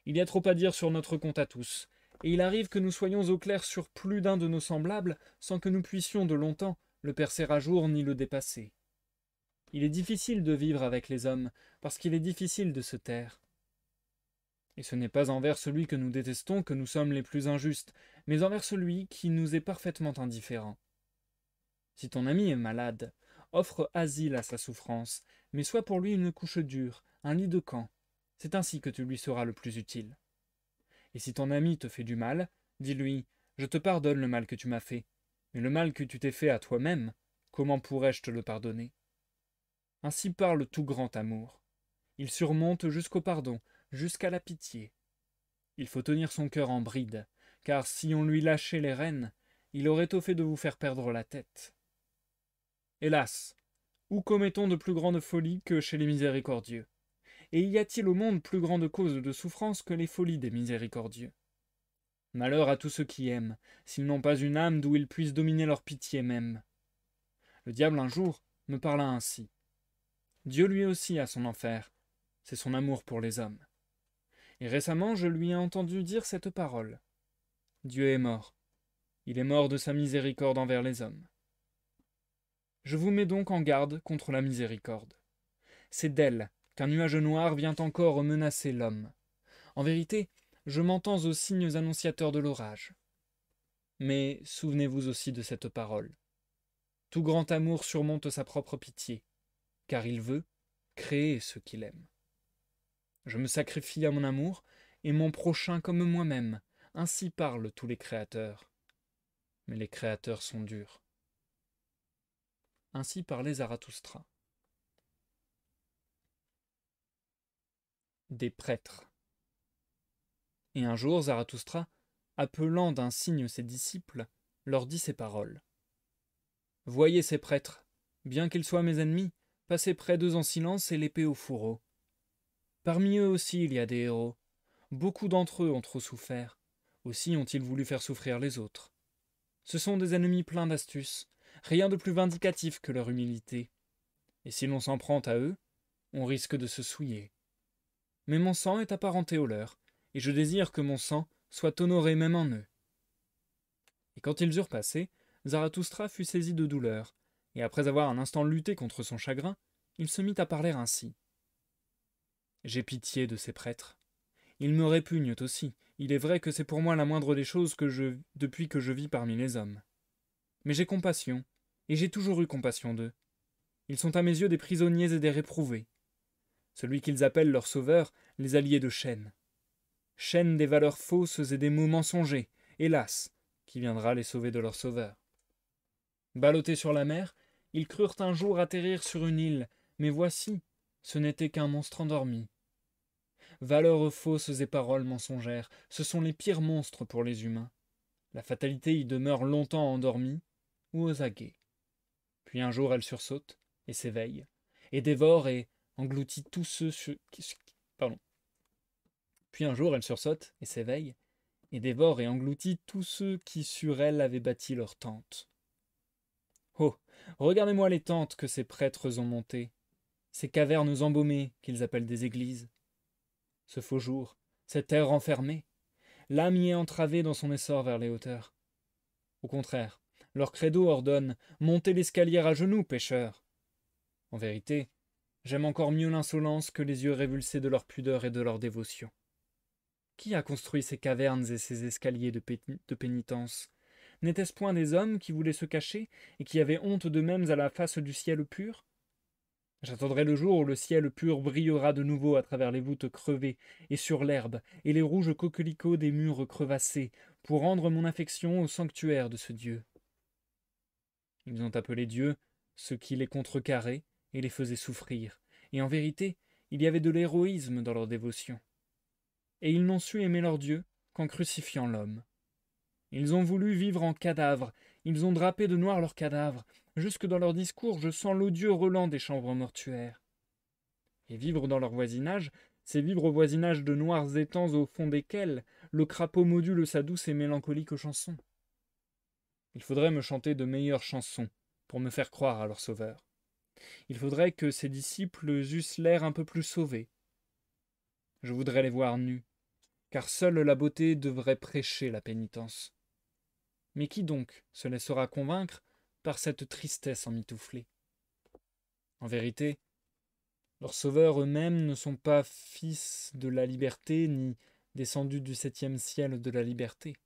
il y a trop à dire sur notre compte à tous, et il arrive que nous soyons au clair sur plus d'un de nos semblables, sans que nous puissions de longtemps le percer à jour ni le dépasser. Il est difficile de vivre avec les hommes, parce qu'il est difficile de se taire. Et ce n'est pas envers celui que nous détestons que nous sommes les plus injustes, mais envers celui qui nous est parfaitement indifférent. Si ton ami est malade, offre asile à sa souffrance, mais sois pour lui une couche dure, un lit de camp. C'est ainsi que tu lui seras le plus utile. Et si ton ami te fait du mal, dis-lui « Je te pardonne le mal que tu m'as fait, mais le mal que tu t'es fait à toi-même, comment pourrais-je te le pardonner ?» Ainsi parle tout grand amour. Il surmonte jusqu'au pardon, jusqu'à la pitié. Il faut tenir son cœur en bride, car si on lui lâchait les rênes, il aurait tôt fait de vous faire perdre la tête. Hélas, où commettons de plus grandes folies que chez les miséricordieux? Et y a-t-il au monde plus grande cause de souffrance que les folies des miséricordieux? Malheur à tous ceux qui aiment, s'ils n'ont pas une âme d'où ils puissent dominer leur pitié même. Le diable un jour me parla ainsi. Dieu lui aussi a son enfer, c'est son amour pour les hommes. Et récemment je lui ai entendu dire cette parole. Dieu est mort, il est mort de sa miséricorde envers les hommes. Je vous mets donc en garde contre la miséricorde. C'est d'elle qu'un nuage noir vient encore menacer l'homme. En vérité, je m'entends aux signes annonciateurs de l'orage. Mais souvenez-vous aussi de cette parole. Tout grand amour surmonte sa propre pitié, car il veut créer ce qu'il aime. Je me sacrifie à mon amour, et mon prochain comme moi-même, ainsi parlent tous les créateurs. Mais les créateurs sont durs. Ainsi parlait Zarathustra. Des prêtres. Et un jour, Zarathustra, appelant d'un signe ses disciples, leur dit ces paroles. Voyez ces prêtres, bien qu'ils soient mes ennemis, passez près d'eux en silence et l'épée au fourreau. Parmi eux aussi il y a des héros. Beaucoup d'entre eux ont trop souffert. Aussi ont-ils voulu faire souffrir les autres. Ce sont des ennemis pleins d'astuces, rien de plus vindicatif que leur humilité. Et si l'on s'en prend à eux, on risque de se souiller. Mais mon sang est apparenté au leur, et je désire que mon sang soit honoré même en eux. Et quand ils eurent passé, Zarathustra fut saisi de douleur, et après avoir un instant lutté contre son chagrin, il se mit à parler ainsi. J'ai pitié de ces prêtres. Ils me répugnent aussi. Il est vrai que c'est pour moi la moindre des choses depuis que je vis parmi les hommes. Mais j'ai compassion, et j'ai toujours eu compassion d'eux. Ils sont à mes yeux des prisonniers et des réprouvés. Celui qu'ils appellent leur sauveur, les alliés de chaîne. Chaîne des valeurs fausses et des mots mensongers, hélas, qui viendra les sauver de leur sauveur. Ballottés sur la mer, ils crurent un jour atterrir sur une île, mais voici, ce n'était qu'un monstre endormi. Valeurs fausses et paroles mensongères, ce sont les pires monstres pour les humains. La fatalité y demeure longtemps endormie ou aux aguets. Puis un jour elle sursaute et s'éveille, et dévore et engloutit tous ceux Puis un jour elle sursaute et s'éveille, et dévore et engloutit tous ceux qui sur elle avaient bâti leur tente. Oh, regardez-moi les tentes que ces prêtres ont montées, ces cavernes embaumées qu'ils appellent des églises. Ce faux jour, cette terre renfermée, l'âme y est entravée dans son essor vers les hauteurs. Au contraire, leur credo ordonne « Montez l'escalier à genoux, pécheurs !» En vérité, j'aime encore mieux l'insolence que les yeux révulsés de leur pudeur et de leur dévotion. Qui a construit ces cavernes et ces escaliers de pénitence? N'était-ce point des hommes qui voulaient se cacher et qui avaient honte d'eux-mêmes à la face du ciel pur? J'attendrai le jour où le ciel pur brillera de nouveau à travers les voûtes crevées et sur l'herbe et les rouges coquelicots des murs crevassés pour rendre mon affection au sanctuaire de ce Dieu. Ils ont appelé Dieu ce qui les contrecarrait et les faisait souffrir, et en vérité, il y avait de l'héroïsme dans leur dévotion. Et ils n'ont su aimer leur Dieu qu'en crucifiant l'homme. Ils ont voulu vivre en cadavres, ils ont drapé de noir leurs cadavres. Jusque dans leurs discours, je sens l'odieux relent des chambres mortuaires. Et vivre dans leur voisinage, c'est vivre au voisinage de noirs étangs au fond desquels le crapaud module sa douce et mélancolique chanson. Il faudrait me chanter de meilleures chansons pour me faire croire à leur sauveur. Il faudrait que ses disciples eussent l'air un peu plus sauvés. Je voudrais les voir nus, car seule la beauté devrait prêcher la pénitence. Mais qui donc se laissera convaincre par cette tristesse emmitouflée? En vérité, leurs sauveurs eux-mêmes ne sont pas fils de la liberté, ni descendus du 7e ciel de la liberté.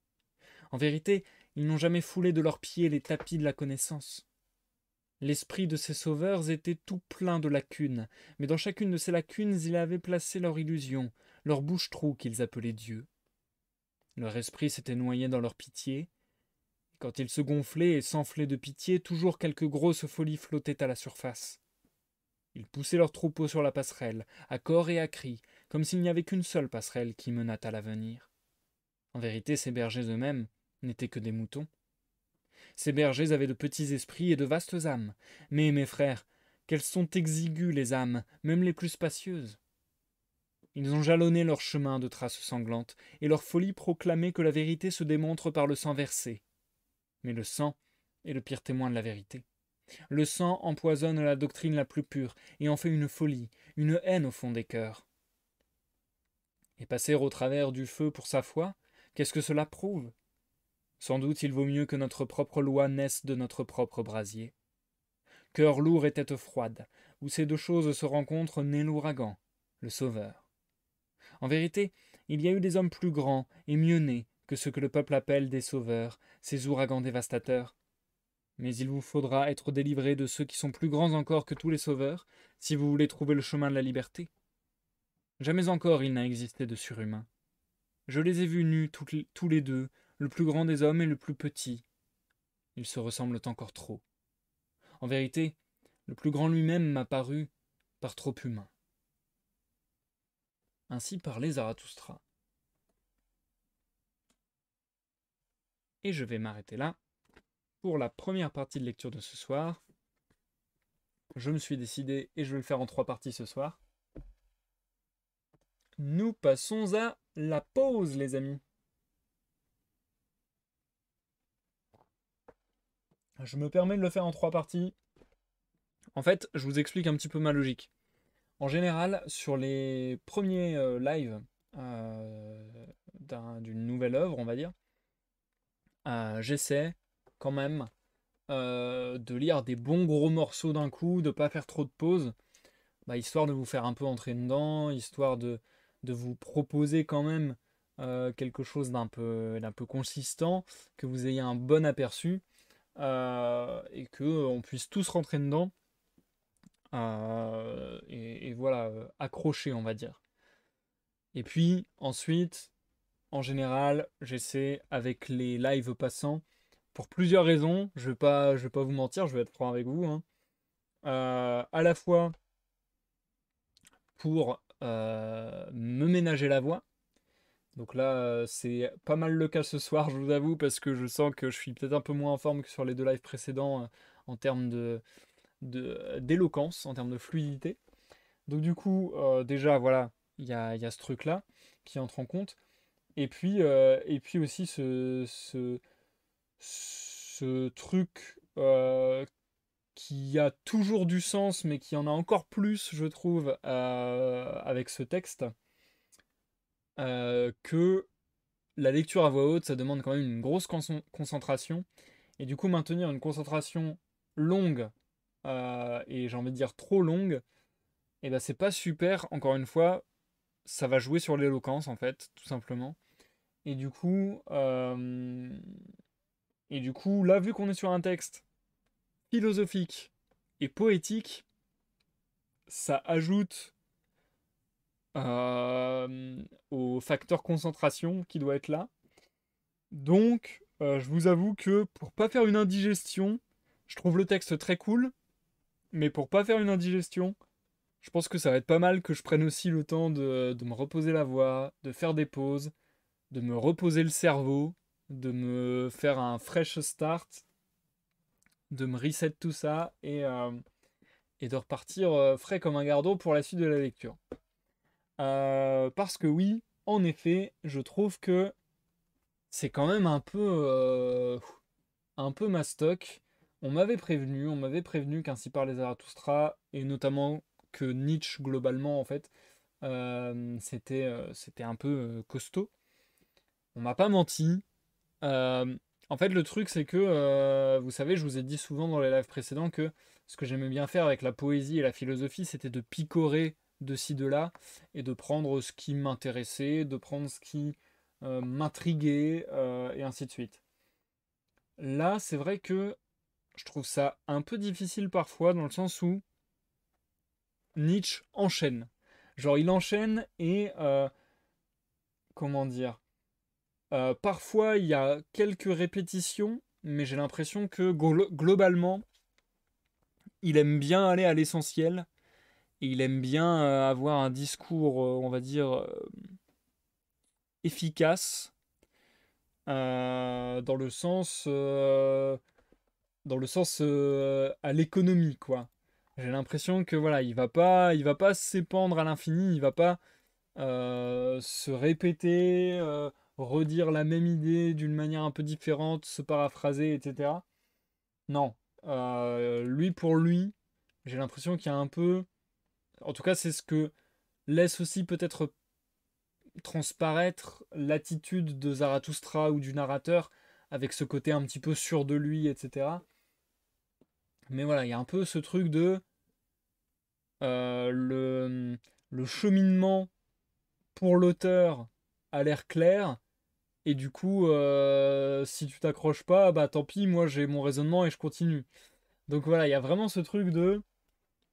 En vérité, ils n'ont jamais foulé de leurs pieds les tapis de la connaissance. L'esprit de ces sauveurs était tout plein de lacunes, mais dans chacune de ces lacunes, ils avaient placé leur illusion, leur bouche-trou qu'ils appelaient Dieu. Leur esprit s'était noyé dans leur pitié. Quand ils se gonflaient et s'enflaient de pitié, toujours quelque grosse folie flottait à la surface. Ils poussaient leurs troupeaux sur la passerelle, à corps et à cri, comme s'il n'y avait qu'une seule passerelle qui menât à l'avenir. En vérité, ces bergers eux-mêmes n'étaient que des moutons. Ces bergers avaient de petits esprits et de vastes âmes. Mais, mes frères, qu'elles sont exiguës les âmes, même les plus spacieuses. Ils ont jalonné leur chemin de traces sanglantes, et leur folie proclamait que la vérité se démontre par le sang versé. Mais le sang est le pire témoin de la vérité. Le sang empoisonne la doctrine la plus pure, et en fait une folie, une haine au fond des cœurs. Et passer au travers du feu pour sa foi, qu'est-ce que cela prouve? Sans doute il vaut mieux que notre propre loi naisse de notre propre brasier. Cœur lourd et tête froide, où ces deux choses se rencontrent, naît l'ouragan, le sauveur. En vérité, il y a eu des hommes plus grands et mieux nés que ce que le peuple appelle des sauveurs, ces ouragans dévastateurs. Mais il vous faudra être délivré de ceux qui sont plus grands encore que tous les sauveurs, si vous voulez trouver le chemin de la liberté. Jamais encore il n'a existé de surhumains. Je les ai vus nus tous les deux, le plus grand des hommes et le plus petit. Ils se ressemblent encore trop. En vérité, le plus grand lui-même m'a paru par trop humain. Ainsi parlait Zarathustra. Et je vais m'arrêter là pour la première partie de lecture de ce soir. Je me suis décidé et je vais le faire en 3 parties ce soir. Nous passons à la pause, les amis. Je me permets de le faire en 3 parties. En fait, je vous explique un petit peu ma logique. En général, sur les premiers lives d'une nouvelle œuvre, on va dire, j'essaie quand même de lire des bons gros morceaux d'un coup, de pas faire trop de pauses, histoire de vous faire un peu entrer dedans, histoire de vous proposer quand même quelque chose d'un peu consistant, que vous ayez un bon aperçu et que on puisse tous rentrer dedans et voilà, accrocher, on va dire. Et puis ensuite, en général, j'essaie avec les lives passants, pour plusieurs raisons, je vais pas vous mentir, je vais être franc avec vous, hein. À la fois pour me ménager la voix. Donc là, c'est pas mal le cas ce soir, je vous avoue, parce que je sens que je suis peut-être un peu moins en forme que sur les 2 lives précédents en termes d'éloquence, en termes de fluidité. Donc du coup, déjà, voilà, il y a ce truc-là qui entre en compte. Et puis aussi ce truc qui a toujours du sens, mais qui en a encore plus, je trouve, avec ce texte, que la lecture à voix haute, ça demande quand même une grosse concentration. Et du coup, maintenir une concentration longue, et j'ai envie de dire trop longue, et ben c'est pas super, encore une fois, ça va jouer sur l'éloquence, en fait, tout simplement. Et du coup, là, vu qu'on est sur un texte philosophique et poétique, ça ajoute au facteur concentration qui doit être là. Donc, je vous avoue que pour pas faire une indigestion, je trouve le texte très cool, mais pour pas faire une indigestion, je pense que ça va être pas mal que je prenne aussi le temps de me reposer la voix, de faire des pauses, de me reposer le cerveau, de me faire un fresh start, de me reset tout ça et de repartir frais comme un gardon pour la suite de la lecture. Parce que oui, en effet, je trouve que c'est quand même un peu mastoc. On m'avait prévenu qu'Ainsi parlait Zarathustra, et notamment que Nietzsche, globalement, en fait, c'était un peu costaud. On m'a pas menti. Euh, En fait, le truc, c'est que, vous savez, je vous ai dit souvent dans les lives précédents que ce que j'aimais bien faire avec la poésie et la philosophie, c'était de picorer de ci, de là, et de prendre ce qui m'intéressait, de prendre ce qui m'intriguait, et ainsi de suite. Là, c'est vrai que je trouve ça un peu difficile parfois, dans le sens où Nietzsche enchaîne. Genre, il enchaîne et, comment dire, parfois il y a quelques répétitions, mais j'ai l'impression que globalement, il aime bien aller à l'essentiel, et il aime bien avoir un discours, on va dire, efficace, dans le sens, à l'économie, quoi. J'ai l'impression que voilà, il va pas s'épandre à l'infini, il va pas se répéter, redire la même idée d'une manière un peu différente, se paraphraser, etc. Non. Lui pour lui, j'ai l'impression qu'il y a un peu. En tout cas, c'est ce que laisse aussi peut-être transparaître l'attitude de Zarathustra ou du narrateur, avec ce côté un petit peu sûr de lui, etc. Mais voilà, il y a un peu ce truc de euh, le, le cheminement pour l'auteur a l'air clair, et du coup, si tu t'accroches pas, bah tant pis, moi j'ai mon raisonnement et je continue. Donc voilà, il y a vraiment ce truc de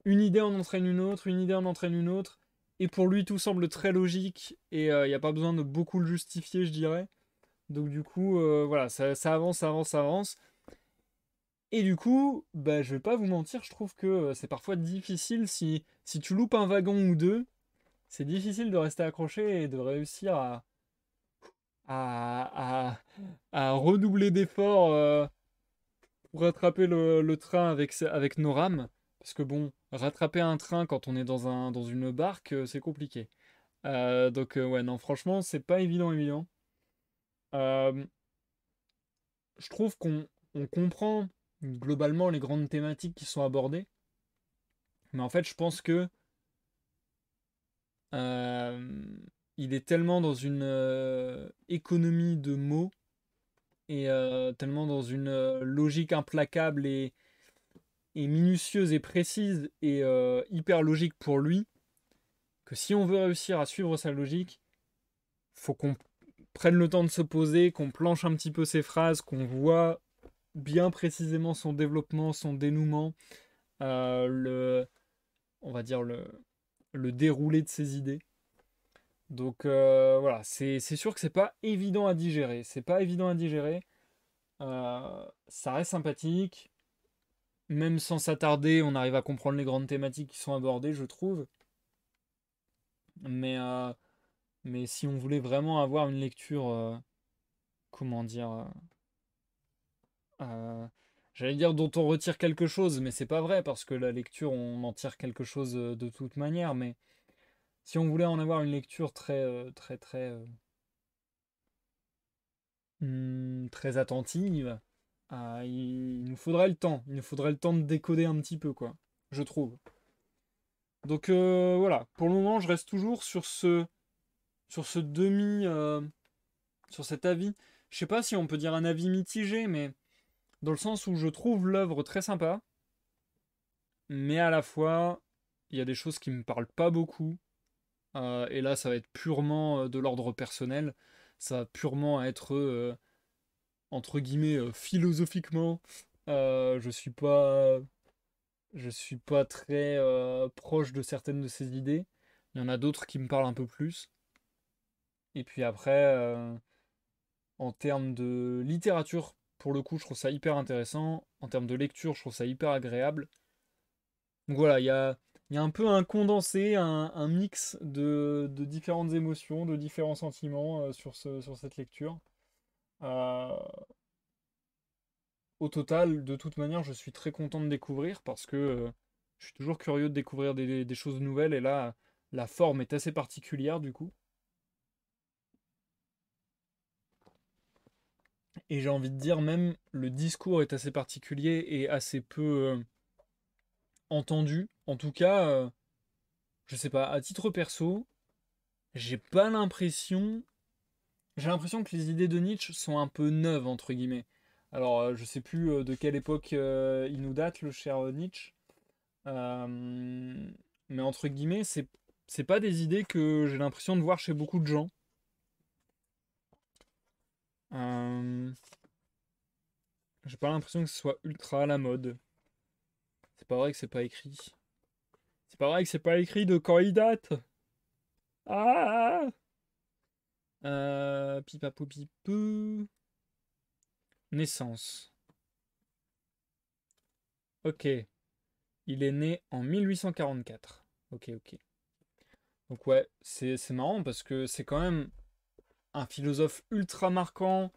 une idée en entraîne une autre, une idée en entraîne une autre, et pour lui tout semble très logique, et il n'y a pas besoin de beaucoup le justifier, je dirais. Donc du coup, voilà, ça avance, ça avance, ça avance. Et du coup, bah, je vais pas vous mentir, je trouve que c'est parfois difficile si tu loupes un wagon ou deux, c'est difficile de rester accroché et de réussir à, à, à redoubler d'efforts pour rattraper le train avec nos rames. Parce que bon, rattraper un train quand on est dans une barque, c'est compliqué. Donc ouais, non, franchement, c'est pas évident. Euh, je trouve qu'on comprend globalement les grandes thématiques qui sont abordées. Mais en fait, je pense que euh, il est tellement dans une économie de mots, et tellement dans une logique implacable et minutieuse et précise et hyper logique pour lui, que si on veut réussir à suivre sa logique, faut qu'on prenne le temps de se poser, qu'on planche un petit peu ses phrases, qu'on voit bien précisément son développement, son dénouement, le, on va dire le déroulé de ses idées. Donc voilà, c'est sûr que c'est pas évident à digérer. C'est pas évident à digérer. Ça reste sympathique. Même sans s'attarder, on arrive à comprendre les grandes thématiques qui sont abordées, je trouve. Mais, euh, mais si on voulait vraiment avoir une lecture, comment dire, euh, j'allais dire dont on retire quelque chose, mais c'est pas vrai, parce que la lecture, on en tire quelque chose de toute manière. Mais si on voulait en avoir une lecture très attentive, il nous faudrait le temps. Il nous faudrait le temps de décoder un petit peu, quoi, je trouve. Donc voilà, pour le moment, je reste toujours sur ce sur cet avis. Je sais pas si on peut dire un avis mitigé, mais dans le sens où je trouve l'œuvre très sympa, mais à la fois, il y a des choses qui me parlent pas beaucoup. Et là, ça va être purement de l'ordre personnel. Ça va purement être, entre guillemets, philosophiquement. Je suis pas, je suis pas très proche de certaines de ces idées. Il y en a d'autres qui me parlent un peu plus. Et puis après, en termes de littérature, pour le coup, je trouve ça hyper intéressant. En termes de lecture, je trouve ça hyper agréable. Donc voilà, il Il y a un peu un condensé, un mix de différentes émotions, de différents sentiments sur cette lecture. Euh, Au total, de toute manière, je suis très content de découvrir parce que je suis toujours curieux de découvrir des choses nouvelles et là, la forme est assez particulière du coup. Et j'ai envie de dire même le discours est assez particulier et assez peu entendu. En tout cas, je sais pas, à titre perso, j'ai pas l'impression. J'ai l'impression que les idées de Nietzsche sont un peu neuves, entre guillemets. Alors, je sais plus de quelle époque il nous date, le cher Nietzsche. Euh, mais entre guillemets, c'est pas des idées que j'ai l'impression de voir chez beaucoup de gens. Euh, j'ai pas l'impression que ce soit ultra à la mode. C'est pas vrai que c'est pas écrit. C'est pas vrai que c'est pas écrit de quand il date. Ah! Pipapou pipou. Naissance. Ok. Il est né en 1844. Ok, ok. Donc ouais, c'est marrant parce que c'est quand même un philosophe ultra marquant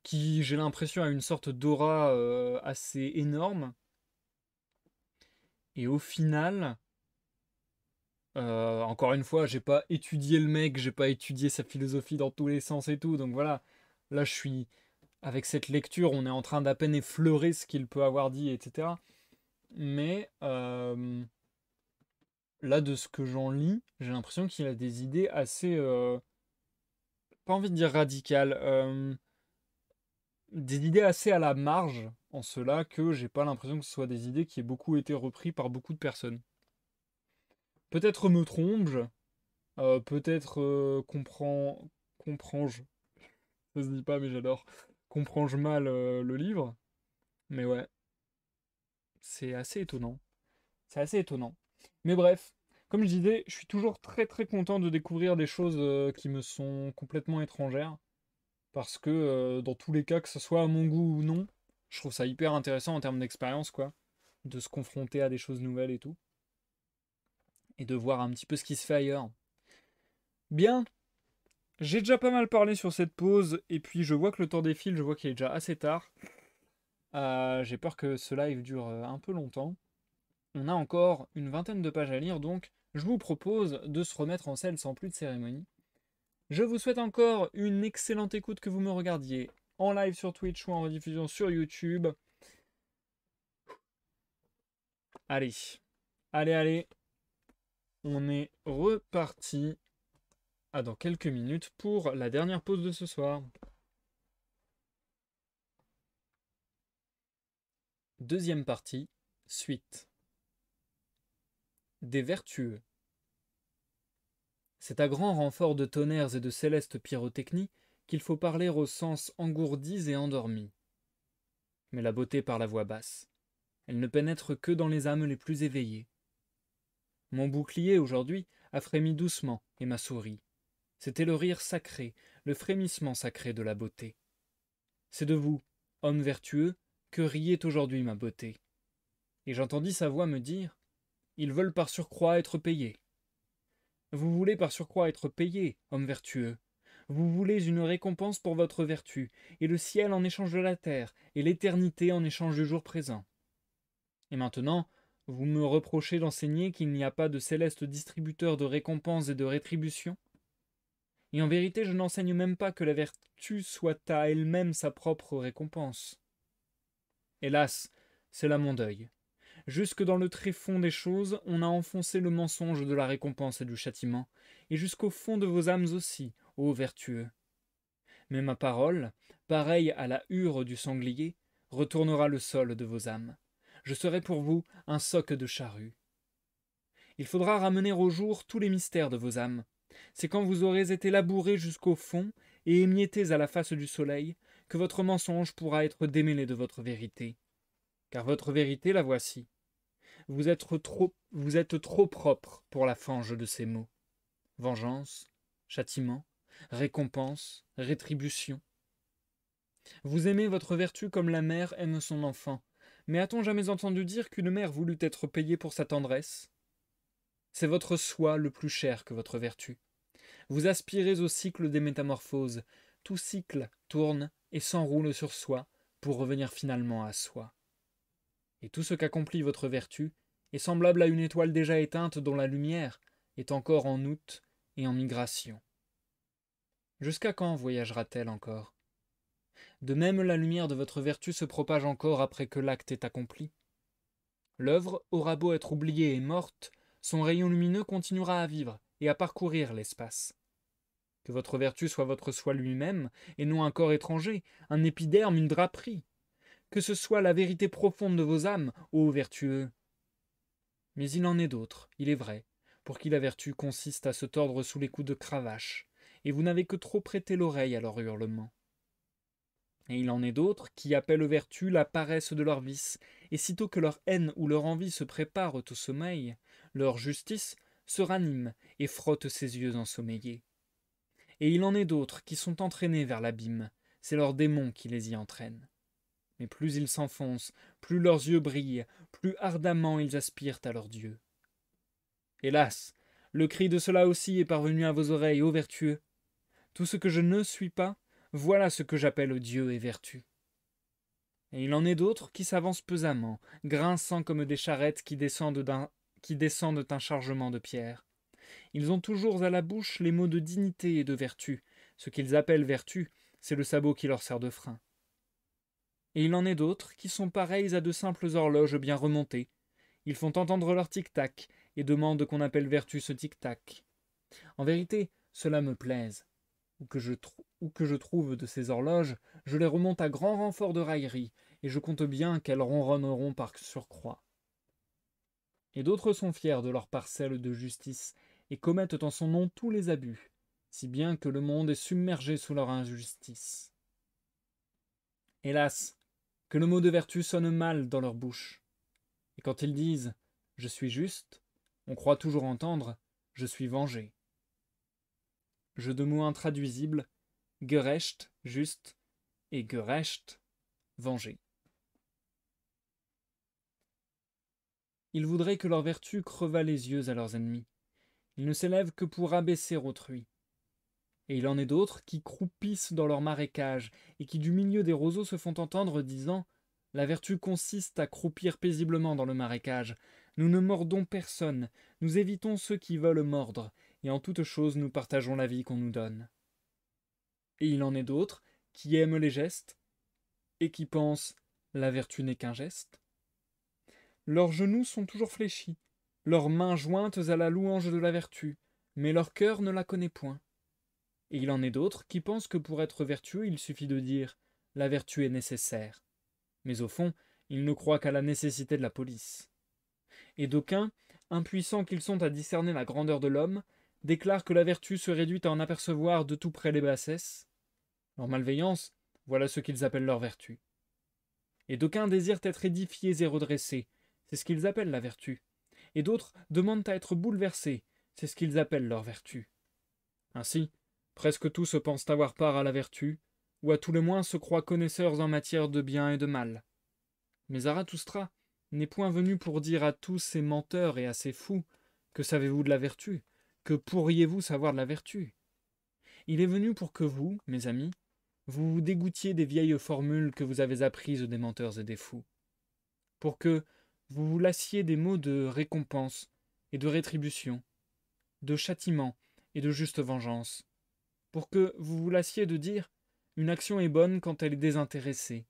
qui, j'ai l'impression, a une sorte d'aura assez énorme. Et au final, encore une fois, j'ai pas étudié le mec, j'ai pas étudié sa philosophie dans tous les sens et tout. Donc voilà, là je suis avec cette lecture, on est en train d'à peine effleurer ce qu'il peut avoir dit, etc. Mais là, de ce que j'en lis, j'ai l'impression qu'il a des idées assez, pas envie de dire radicales, des idées assez à la marge, en cela que j'ai pas l'impression que ce soit des idées qui aient beaucoup été reprises par beaucoup de personnes. Peut-être me trompe-je, peut-être comprends-je, ça se dit pas mais j'adore, comprends-je mal le livre, mais ouais, c'est assez étonnant. C'est assez étonnant. Mais bref, comme je disais, je suis toujours très très content de découvrir des choses qui me sont complètement étrangères. Parce que dans tous les cas, que ce soit à mon goût ou non, je trouve ça hyper intéressant en termes d'expérience, quoi. De se confronter à des choses nouvelles et tout. Et de voir un petit peu ce qui se fait ailleurs. Bien, j'ai déjà pas mal parlé sur cette pause, et puis je vois que le temps défile, je vois qu'il est déjà assez tard. J'ai peur que ce live dure un peu longtemps. On a encore une vingtaine de pages à lire, donc je vous propose de se remettre en selle sans plus de cérémonie. Je vous souhaite encore une excellente écoute, que vous me regardiez en live sur Twitch ou en rediffusion sur YouTube. Allez, allez, on est reparti dans quelques minutes pour la dernière pause de ce soir. Deuxième partie, suite. Des vertueux. C'est à grand renfort de tonnerres et de célestes pyrotechnies qu'il faut parler aux sens engourdis et endormis. Mais la beauté par la voix basse. Elle ne pénètre que dans les âmes les plus éveillées. Mon bouclier, aujourd'hui, a frémi doucement et m'a souri. C'était le rire sacré, le frémissement sacré de la beauté. C'est de vous, homme vertueux, que riait aujourd'hui ma beauté. Et j'entendis sa voix me dire: Ils veulent par surcroît être payés. Vous voulez par surcroît être payé, homme vertueux. Vous voulez une récompense pour votre vertu, et le ciel en échange de la terre, et l'éternité en échange du jour présent. Et maintenant, vous me reprochez d'enseigner qu'il n'y a pas de céleste distributeur de récompenses et de rétributions. Et en vérité, je n'enseigne même pas que la vertu soit à elle-même sa propre récompense. Hélas, c'est là mon deuil. Jusque dans le tréfonds des choses, on a enfoncé le mensonge de la récompense et du châtiment, et jusqu'au fond de vos âmes aussi, ô vertueux. Mais ma parole, pareille à la hure du sanglier, retournera le sol de vos âmes. Je serai pour vous un soc de charrue. Il faudra ramener au jour tous les mystères de vos âmes. C'est quand vous aurez été labourés jusqu'au fond et émiettés à la face du soleil que votre mensonge pourra être démêlé de votre vérité. Car votre vérité, la voici. Vous êtes trop propre pour la fange de ces mots. Vengeance, châtiment, récompense, rétribution. Vous aimez votre vertu comme la mère aime son enfant. Mais a-t-on jamais entendu dire qu'une mère voulut être payée pour sa tendresse? C'est votre soi le plus cher que votre vertu. Vous aspirez au cycle des métamorphoses. Tout cycle tourne et s'enroule sur soi pour revenir finalement à soi. Et tout ce qu'accomplit votre vertu est semblable à une étoile déjà éteinte dont la lumière est encore en août et en migration. Jusqu'à quand voyagera-t-elle encore? De même, la lumière de votre vertu se propage encore après que l'acte est accompli. L'œuvre aura beau être oubliée et morte, son rayon lumineux continuera à vivre et à parcourir l'espace. Que votre vertu soit votre soi lui-même, et non un corps étranger, un épiderme, une draperie. Que ce soit la vérité profonde de vos âmes, ô vertueux. Mais il en est d'autres, il est vrai, pour qui la vertu consiste à se tordre sous les coups de cravache, et vous n'avez que trop prêté l'oreille à leurs hurlements. Et il en est d'autres qui appellent vertu la paresse de leur vice, et sitôt que leur haine ou leur envie se préparent au sommeil, leur justice se ranime et frotte ses yeux ensommeillés. Et il en est d'autres qui sont entraînés vers l'abîme, c'est leur démon qui les y entraîne. Mais plus ils s'enfoncent, plus leurs yeux brillent, plus ardemment ils aspirent à leur Dieu. Hélas, le cri de cela aussi est parvenu à vos oreilles, ô vertueux. Tout ce que je ne suis pas, voilà ce que j'appelle Dieu et vertu. Et il en est d'autres qui s'avancent pesamment, grinçant comme des charrettes qui descendent un chargement de pierre. Ils ont toujours à la bouche les mots de dignité et de vertu. Ce qu'ils appellent vertu, c'est le sabot qui leur sert de frein. Et il en est d'autres qui sont pareils à de simples horloges bien remontées. Ils font entendre leur tic-tac et demandent qu'on appelle vertu ce tic-tac. En vérité, cela me plaise. Où que je trouve de ces horloges, je les remonte à grand renfort de raillerie, et je compte bien qu'elles ronronneront par surcroît. Et d'autres sont fiers de leur parcelle de justice, et commettent en son nom tous les abus, si bien que le monde est submergé sous leur injustice. Hélas, que le mot de vertu sonne mal dans leur bouche. Et quand ils disent « je suis juste », on croit toujours entendre « je suis vengé ». Jeu de mots intraduisibles, gerecht, juste, et gerecht, venger. Ils voudraient que leur vertu crevât les yeux à leurs ennemis. Ils ne s'élèvent que pour abaisser autrui. Et il en est d'autres qui croupissent dans leur marécage, et qui du milieu des roseaux se font entendre, disant « La vertu consiste à croupir paisiblement dans le marécage. Nous ne mordons personne, nous évitons ceux qui veulent mordre, et en toute chose nous partageons la vie qu'on nous donne. » Et il en est d'autres qui aiment les gestes, et qui pensent « La vertu n'est qu'un geste ». Leurs genoux sont toujours fléchis, leurs mains jointes à la louange de la vertu, mais leur cœur ne la connaît point. Et il en est d'autres qui pensent que pour être vertueux, il suffit de dire « la vertu est nécessaire ». Mais au fond, ils ne croient qu'à la nécessité de la police. Et d'aucuns, impuissants qu'ils sont à discerner la grandeur de l'homme, déclarent que la vertu se réduit à en apercevoir de tout près les bassesses. Leur malveillance, voilà ce qu'ils appellent leur vertu. Et d'aucuns désirent être édifiés et redressés, c'est ce qu'ils appellent la vertu. Et d'autres demandent à être bouleversés, c'est ce qu'ils appellent leur vertu. Ainsi, presque tous pensent avoir part à la vertu, ou à tout le moins se croient connaisseurs en matière de bien et de mal. Mais Zarathustra n'est point venu pour dire à tous ces menteurs et à ces fous « Que savez-vous de la vertu? Que pourriez-vous savoir de la vertu ?» Il est venu pour que vous, mes amis, vous vous dégoûtiez des vieilles formules que vous avez apprises des menteurs et des fous, pour que vous vous lassiez des mots de récompense et de rétribution, de châtiment et de juste vengeance, pour que vous vous lassiez de dire « une action est bonne quand elle est désintéressée ».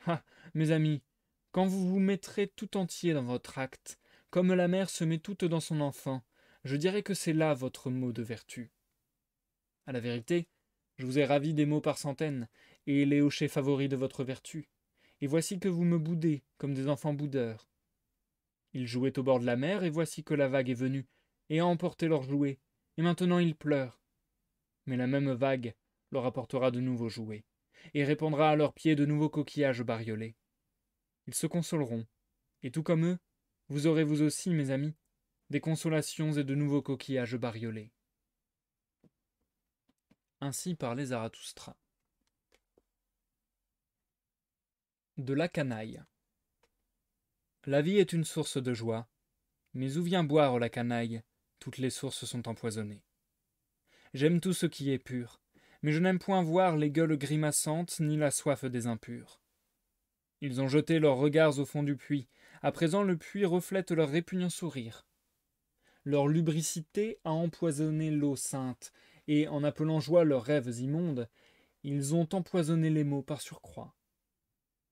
Ah, mes amis, quand vous vous mettrez tout entier dans votre acte, comme la mère se met toute dans son enfant, je dirais que c'est là votre mot de vertu. À la vérité, je vous ai ravi des mots par centaines, et les hochets favoris de votre vertu, et voici que vous me boudez comme des enfants boudeurs. Ils jouaient au bord de la mer, et voici que la vague est venue, et a emporté leurs jouets, et maintenant ils pleurent. Mais la même vague leur apportera de nouveaux jouets, et répandra à leurs pieds de nouveaux coquillages bariolés. Ils se consoleront, et tout comme eux, vous aurez vous aussi, mes amis, des consolations et de nouveaux coquillages bariolés. Ainsi parlait Zarathustra. De la canaille. La vie est une source de joie, Mais où vient boire la canaille? Toutes les sources sont empoisonnées. J'aime tout ce qui est pur, mais je n'aime point voir les gueules grimaçantes ni la soif des impurs. Ils ont jeté leurs regards au fond du puits. À présent, le puits reflète leur répugnant sourire. Leur lubricité a empoisonné l'eau sainte, et, en appelant joie leurs rêves immondes, ils ont empoisonné les mots par surcroît.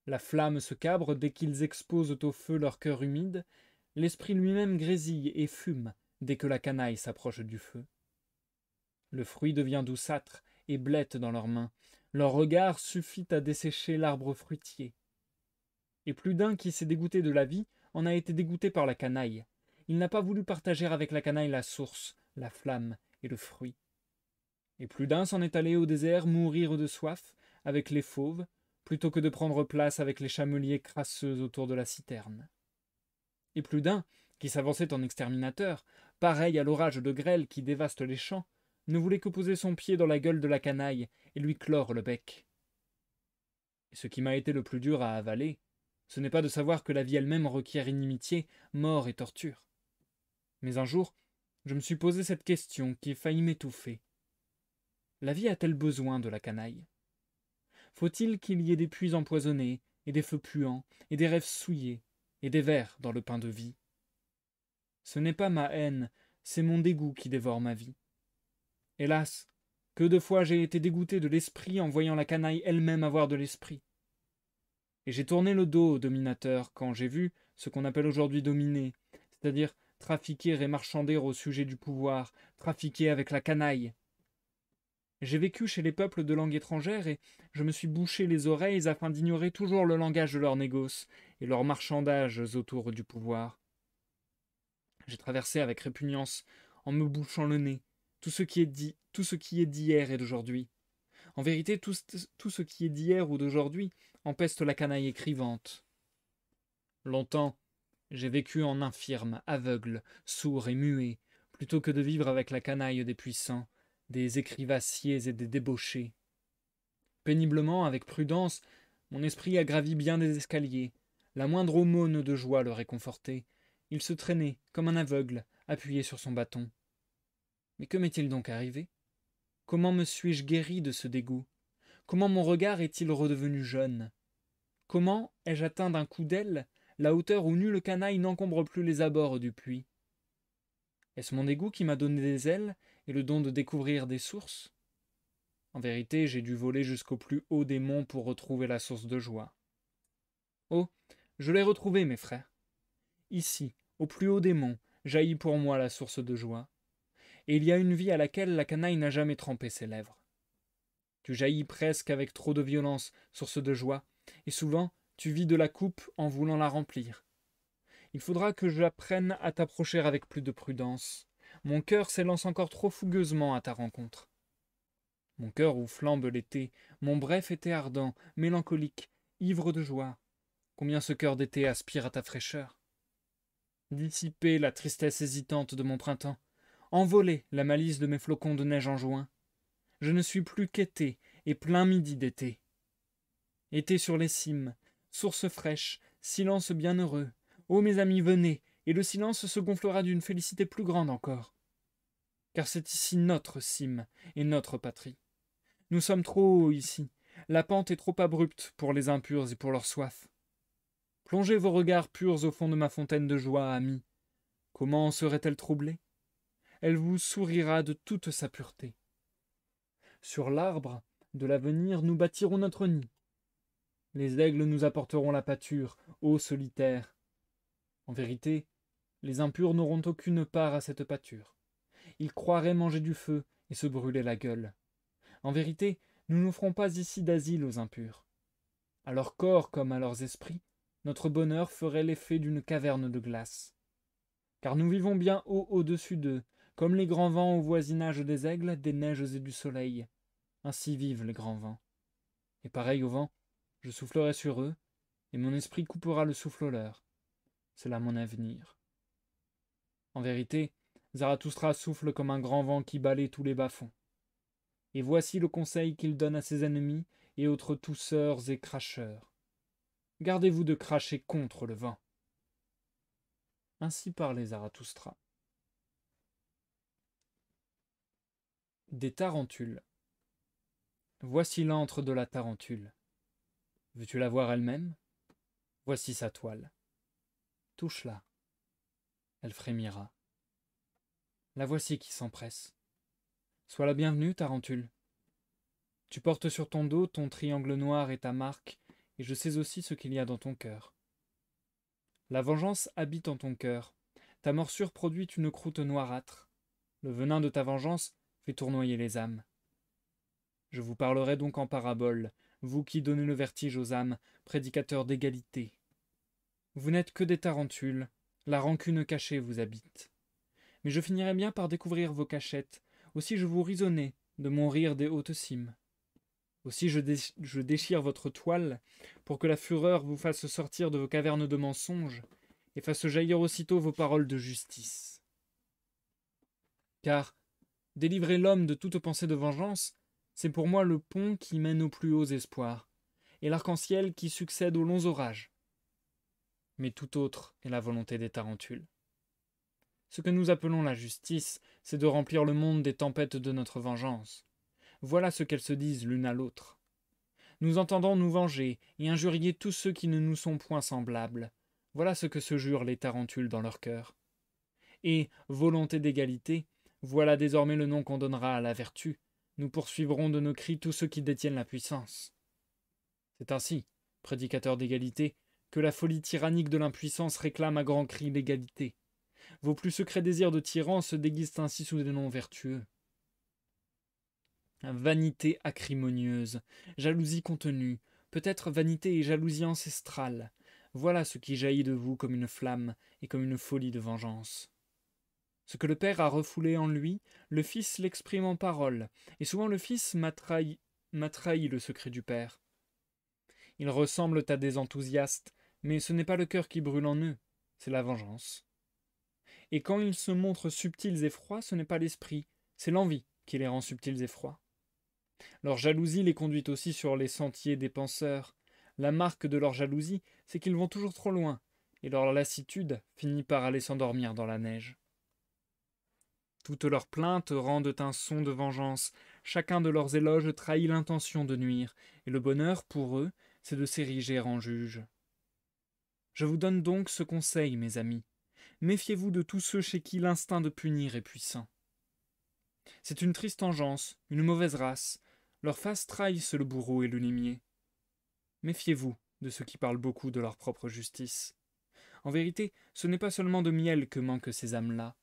La flamme se cabre dès qu'ils exposent au feu leur cœur humide, l'esprit lui-même grésille et fume dès que la canaille s'approche du feu. Le fruit devient douceâtre et blette dans leurs mains, leur regard suffit à dessécher l'arbre fruitier. Et plus d'un qui s'est dégoûté de la vie en a été dégoûté par la canaille. Il n'a pas voulu partager avec la canaille la source, la flamme et le fruit. Et plus d'un s'en est allé au désert mourir de soif avec les fauves, plutôt que de prendre place avec les chameliers crasseux autour de la citerne. Et plus d'un, qui s'avançait en exterminateur, pareil à l'orage de grêle qui dévaste les champs, ne voulait que poser son pied dans la gueule de la canaille et lui clore le bec. Et ce qui m'a été le plus dur à avaler, ce n'est pas de savoir que la vie elle-même requiert inimitié, mort et torture. Mais un jour, je me suis posé cette question qui faillit m'étouffer. La vie a-t-elle besoin de la canaille? Faut-il qu'il y ait des puits empoisonnés, et des feux puants, et des rêves souillés, et des vers dans le pain de vie? Ce n'est pas ma haine, c'est mon dégoût qui dévore ma vie. Hélas, que de fois j'ai été dégoûté de l'esprit en voyant la canaille elle-même avoir de l'esprit. Et j'ai tourné le dos au dominateur quand j'ai vu ce qu'on appelle aujourd'hui dominer, c'est-à-dire trafiquer et marchander au sujet du pouvoir, trafiquer avec la canaille. J'ai vécu chez les peuples de langue étrangère et je me suis bouché les oreilles afin d'ignorer toujours le langage de leurs négoces et leurs marchandages autour du pouvoir. J'ai traversé avec répugnance, en me bouchant le nez, tout ce qui est d'hier et d'aujourd'hui. En vérité, tout ce qui est d'hier ou d'aujourd'hui empeste la canaille écrivante. Longtemps, j'ai vécu en infirme, aveugle, sourd et muet, plutôt que de vivre avec la canaille des puissants, des écrivassiers et des débauchés. Péniblement, avec prudence, mon esprit a gravi bien des escaliers. La moindre aumône de joie le réconfortait. Il se traînait, comme un aveugle, appuyé sur son bâton. Mais que m'est-il donc arrivé? Comment me suis-je guéri de ce dégoût? Comment mon regard est-il redevenu jeune? Comment ai-je atteint d'un coup d'aile la hauteur où nulle canaille n'encombre plus les abords du puits? Est-ce mon dégoût qui m'a donné des ailes et le don de découvrir des sources? En vérité, j'ai dû voler jusqu'au plus haut des monts pour retrouver la source de joie. Oh, je l'ai retrouvée, mes frères. Ici, au plus haut des monts, jaillit pour moi la source de joie. Et il y a une vie à laquelle la canaille n'a jamais trempé ses lèvres. Tu jaillis presque avec trop de violence, source de joie, et souvent tu vis de la coupe en voulant la remplir. Il faudra que j'apprenne à t'approcher avec plus de prudence. Mon cœur s'élance encore trop fougueusement à ta rencontre. Mon cœur où flambe l'été, mon bref été ardent, mélancolique, ivre de joie. Combien ce cœur d'été aspire à ta fraîcheur. Dissiper la tristesse hésitante de mon printemps, envoler la malice de mes flocons de neige en juin. Je ne suis plus qu'été et plein midi d'été. Été sur les cimes, source fraîche, silence bienheureux. Ô mes amis, venez, et le silence se gonflera d'une félicité plus grande encore. Car c'est ici notre cime et notre patrie. Nous sommes trop hauts ici, la pente est trop abrupte pour les impurs et pour leur soif. Plongez vos regards purs au fond de ma fontaine de joie, amis. Comment serait-elle troublée? Elle vous sourira de toute sa pureté. Sur l'arbre de l'avenir, nous bâtirons notre nid. Les aigles nous apporteront la pâture, ô solitaire. En vérité, les impurs n'auront aucune part à cette pâture. Ils croiraient manger du feu et se brûler la gueule. En vérité, nous n'offrons pas ici d'asile aux impurs. À leur corps comme à leurs esprits, notre bonheur ferait l'effet d'une caverne de glace. Car nous vivons bien haut au-dessus d'eux, comme les grands vents au voisinage des aigles, des neiges et du soleil. Ainsi vivent les grands vents. Et pareil au vent, je soufflerai sur eux, et mon esprit coupera le souffle leur. C'est là mon avenir. En vérité, Zarathustra souffle comme un grand vent qui balaie tous les bas-fonds. Et voici le conseil qu'il donne à ses ennemis et autres tousseurs et cracheurs. Gardez-vous de cracher contre le vent. Ainsi parlait Zarathustra. Des tarentules. Voici l'antre de la tarentule. Veux-tu la voir elle-même? Voici sa toile. Touche-la. Elle frémira. La voici qui s'empresse. Sois la bienvenue, tarentule. Tu portes sur ton dos ton triangle noir et ta marque, et je sais aussi ce qu'il y a dans ton cœur. La vengeance habite en ton cœur. Ta morsure produit une croûte noirâtre. Le venin de ta vengeance fait tournoyer les âmes. Je vous parlerai donc en parabole, vous qui donnez le vertige aux âmes, prédicateurs d'égalité. Vous n'êtes que des tarentules, la rancune cachée vous habite. Mais je finirai bien par découvrir vos cachettes, aussi je vous risonnais de mon rire des hautes cimes. Aussi je déchire votre toile, pour que la fureur vous fasse sortir de vos cavernes de mensonges, et fasse jaillir aussitôt vos paroles de justice. Car délivrer l'homme de toute pensée de vengeance, c'est pour moi le pont qui mène aux plus hauts espoirs, et l'arc-en-ciel qui succède aux longs orages. Mais tout autre est la volonté des tarentules. Ce que nous appelons la justice, c'est de remplir le monde des tempêtes de notre vengeance. Voilà ce qu'elles se disent l'une à l'autre. Nous entendons nous venger et injurier tous ceux qui ne nous sont point semblables. Voilà ce que se jurent les tarentules dans leur cœur. Et, volonté d'égalité, voilà désormais le nom qu'on donnera à la vertu. Nous poursuivrons de nos cris tous ceux qui détiennent la puissance. C'est ainsi, prédicateurs d'égalité, que la folie tyrannique de l'impuissance réclame à grands cris l'égalité. Vos plus secrets désirs de tyrans se déguisent ainsi sous des noms vertueux. Vanité acrimonieuse, jalousie contenue, peut-être vanité et jalousie ancestrale. Voilà ce qui jaillit de vous comme une flamme et comme une folie de vengeance. Ce que le Père a refoulé en lui, le Fils l'exprime en paroles, et souvent le Fils m'a trahi le secret du Père. Ils ressemblent à des enthousiastes, mais ce n'est pas le cœur qui brûle en eux, c'est la vengeance. Et quand ils se montrent subtils et froids, ce n'est pas l'esprit, c'est l'envie qui les rend subtils et froids. Leur jalousie les conduit aussi sur les sentiers des penseurs. La marque de leur jalousie, c'est qu'ils vont toujours trop loin, et leur lassitude finit par aller s'endormir dans la neige. Toutes leurs plaintes rendent un son de vengeance, chacun de leurs éloges trahit l'intention de nuire, et le bonheur, pour eux, c'est de s'ériger en juge. Je vous donne donc ce conseil, mes amis. Méfiez-vous de tous ceux chez qui l'instinct de punir est puissant. C'est une triste engeance, une mauvaise race. Leurs faces trahissent le bourreau et le limier. Méfiez-vous de ceux qui parlent beaucoup de leur propre justice. En vérité, ce n'est pas seulement de miel que manquent ces âmes-là.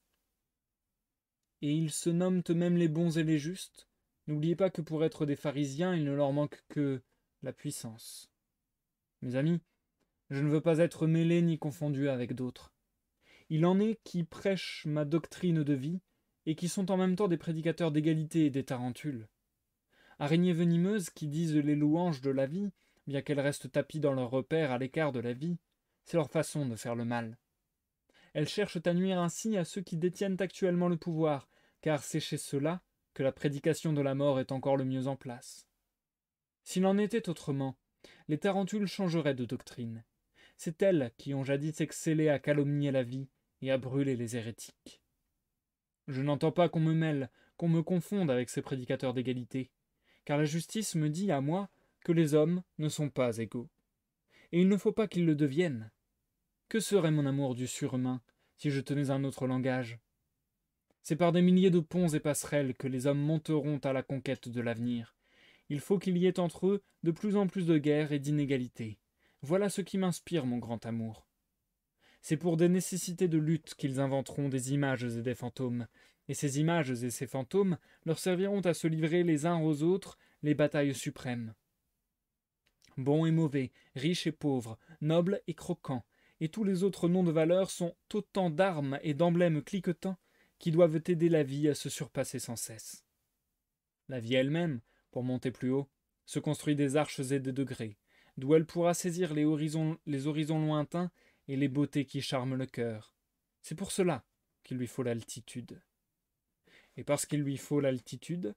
Et ils se nomment eux-mêmes les bons et les justes. N'oubliez pas que pour être des pharisiens, il ne leur manque que la puissance. Mes amis, je ne veux pas être mêlé ni confondu avec d'autres. Il en est qui prêchent ma doctrine de vie et qui sont en même temps des prédicateurs d'égalité et des tarentules. Araignées venimeuses qui disent les louanges de la vie, bien qu'elles restent tapies dans leurs repères à l'écart de la vie, c'est leur façon de faire le mal. Elles cherchent à nuire ainsi à ceux qui détiennent actuellement le pouvoir, car c'est chez ceux-là que la prédication de la mort est encore le mieux en place. S'il en était autrement, les tarentules changeraient de doctrine. C'est elles qui ont jadis excellé à calomnier la vie et à brûler les hérétiques. Je n'entends pas qu'on me mêle, qu'on me confonde avec ces prédicateurs d'égalité, car la justice me dit à moi que les hommes ne sont pas égaux. Et il ne faut pas qu'ils le deviennent. Que serait mon amour du surhumain si je tenais un autre langage? C'est par des milliers de ponts et passerelles que les hommes monteront à la conquête de l'avenir. Il faut qu'il y ait entre eux de plus en plus de guerres et d'inégalités. Voilà ce qui m'inspire mon grand amour. C'est pour des nécessités de lutte qu'ils inventeront des images et des fantômes, et ces images et ces fantômes leur serviront à se livrer les uns aux autres les batailles suprêmes. Bons et mauvais, riches et pauvres, nobles et croquants, et tous les autres noms de valeur sont autant d'armes et d'emblèmes cliquetants qui doivent aider la vie à se surpasser sans cesse. La vie elle-même, pour monter plus haut, se construit des arches et des degrés, d'où elle pourra saisir les horizons lointains et les beautés qui charment le cœur. C'est pour cela qu'il lui faut l'altitude. Et parce qu'il lui faut l'altitude,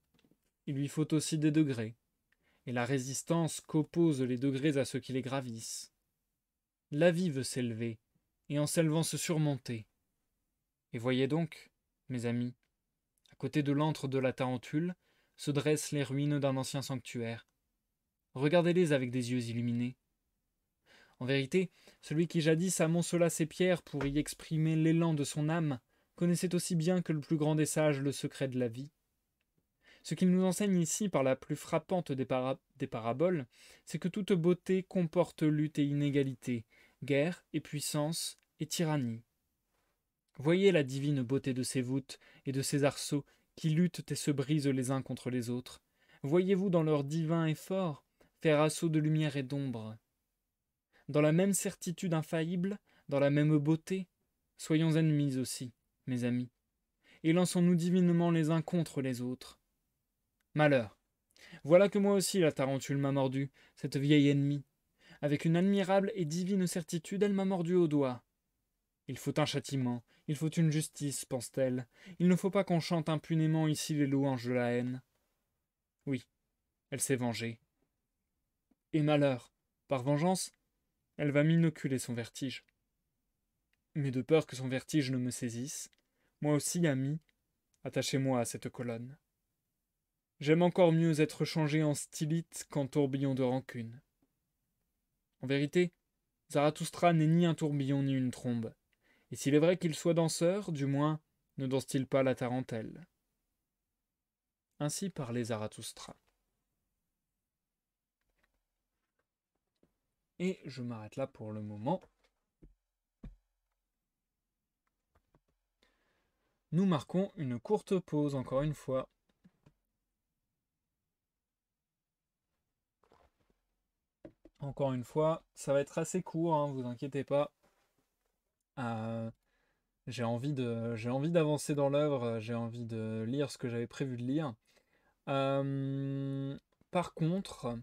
il lui faut aussi des degrés, et la résistance qu'opposent les degrés à ceux qui les gravissent. La vie veut s'élever, et en s'élevant se surmonter. Et voyez donc, mes amis, à côté de l'antre de la Tarentule, se dressent les ruines d'un ancien sanctuaire. Regardez-les avec des yeux illuminés. En vérité, celui qui jadis amoncela ses pierres pour y exprimer l'élan de son âme connaissait aussi bien que le plus grand des sages le secret de la vie. Ce qu'il nous enseigne ici par la plus frappante des paraboles, c'est que toute beauté comporte lutte et inégalité, guerre et puissance et tyrannie. Voyez la divine beauté de ces voûtes et de ces arceaux qui luttent et se brisent les uns contre les autres. Voyez-vous dans leur divin effort faire assaut de lumière et d'ombre. Dans la même certitude infaillible, dans la même beauté, soyons ennemis aussi, mes amis, et lançons-nous divinement les uns contre les autres. Malheur, voilà que moi aussi la tarentule m'a mordu, cette vieille ennemie. Avec une admirable et divine certitude, elle m'a mordu au doigt. Il faut un châtiment, il faut une justice, pense-t-elle. Il ne faut pas qu'on chante impunément ici les louanges de la haine. Oui, elle s'est vengée. Et malheur, par vengeance, elle va m'inoculer son vertige. Mais de peur que son vertige ne me saisisse, moi aussi, ami, attachez-moi à cette colonne. J'aime encore mieux être changé en stylite qu'en tourbillon de rancune. En vérité, Zarathustra n'est ni un tourbillon ni une trombe. Et s'il est vrai qu'il soit danseur, du moins, ne danse-t-il pas la tarentelle. Ainsi parlait Zarathustra. Et je m'arrête là pour le moment. Nous marquons une courte pause, encore une fois. Encore une fois, ça va être assez court, hein, vous inquiétez pas. J'ai envie d'avancer dans l'œuvre, j'ai envie de lire ce que j'avais prévu de lire. Par contre,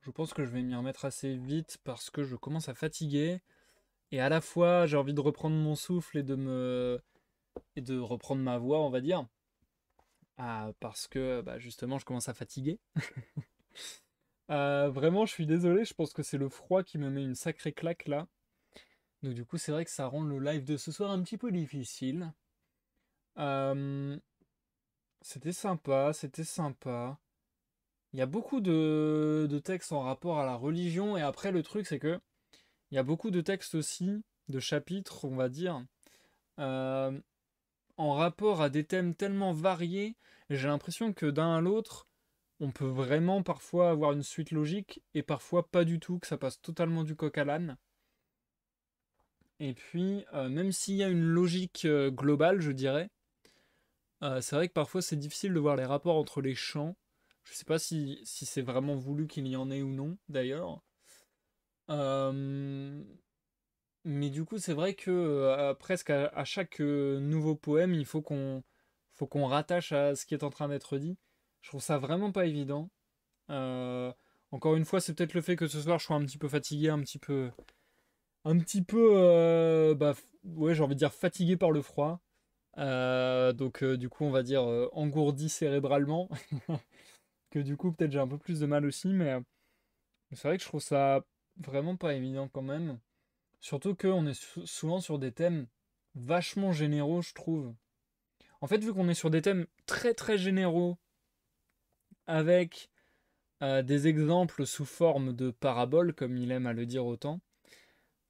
je pense que je vais m'y remettre assez vite parce que je commence à fatiguer. Et à la fois, j'ai envie de reprendre mon souffle et de reprendre ma voix, on va dire. Parce que bah, justement, je commence à fatiguer. Vraiment, je suis désolé, je pense que c'est le froid qui me met une sacrée claque là. Donc du coup, c'est vrai que ça rend le live de ce soir un petit peu difficile. Euh, C'était sympa, c'était sympa. Il y a beaucoup de textes en rapport à la religion, et après le truc c'est que il y a beaucoup de textes aussi, de chapitres, on va dire, euh, en rapport à des thèmes tellement variés, j'ai l'impression que d'un à l'autre, on peut vraiment parfois avoir une suite logique, et parfois pas du tout, que ça passe totalement du coq à l'âne. Et puis, même s'il y a une logique globale, je dirais, c'est vrai que parfois c'est difficile de voir les rapports entre les chants. Je sais pas si c'est vraiment voulu qu'il y en ait ou non, d'ailleurs. Euh, mais du coup, c'est vrai que presque à chaque nouveau poème, il faut qu'on rattache à ce qui est en train d'être dit. Je trouve ça vraiment pas évident. Euh, Encore une fois, c'est peut-être le fait que ce soir je sois un petit peu fatigué, un petit peu, ouais, j'ai envie de dire fatigué par le froid. Donc du coup, on va dire engourdi cérébralement. Que du coup, peut-être j'ai un peu plus de mal aussi, mais c'est vrai que je trouve ça vraiment pas évident quand même. Surtout qu'on est souvent sur des thèmes vachement généraux, je trouve. En fait, vu qu'on est sur des thèmes très très généraux, avec des exemples sous forme de paraboles, comme il aime à le dire autant,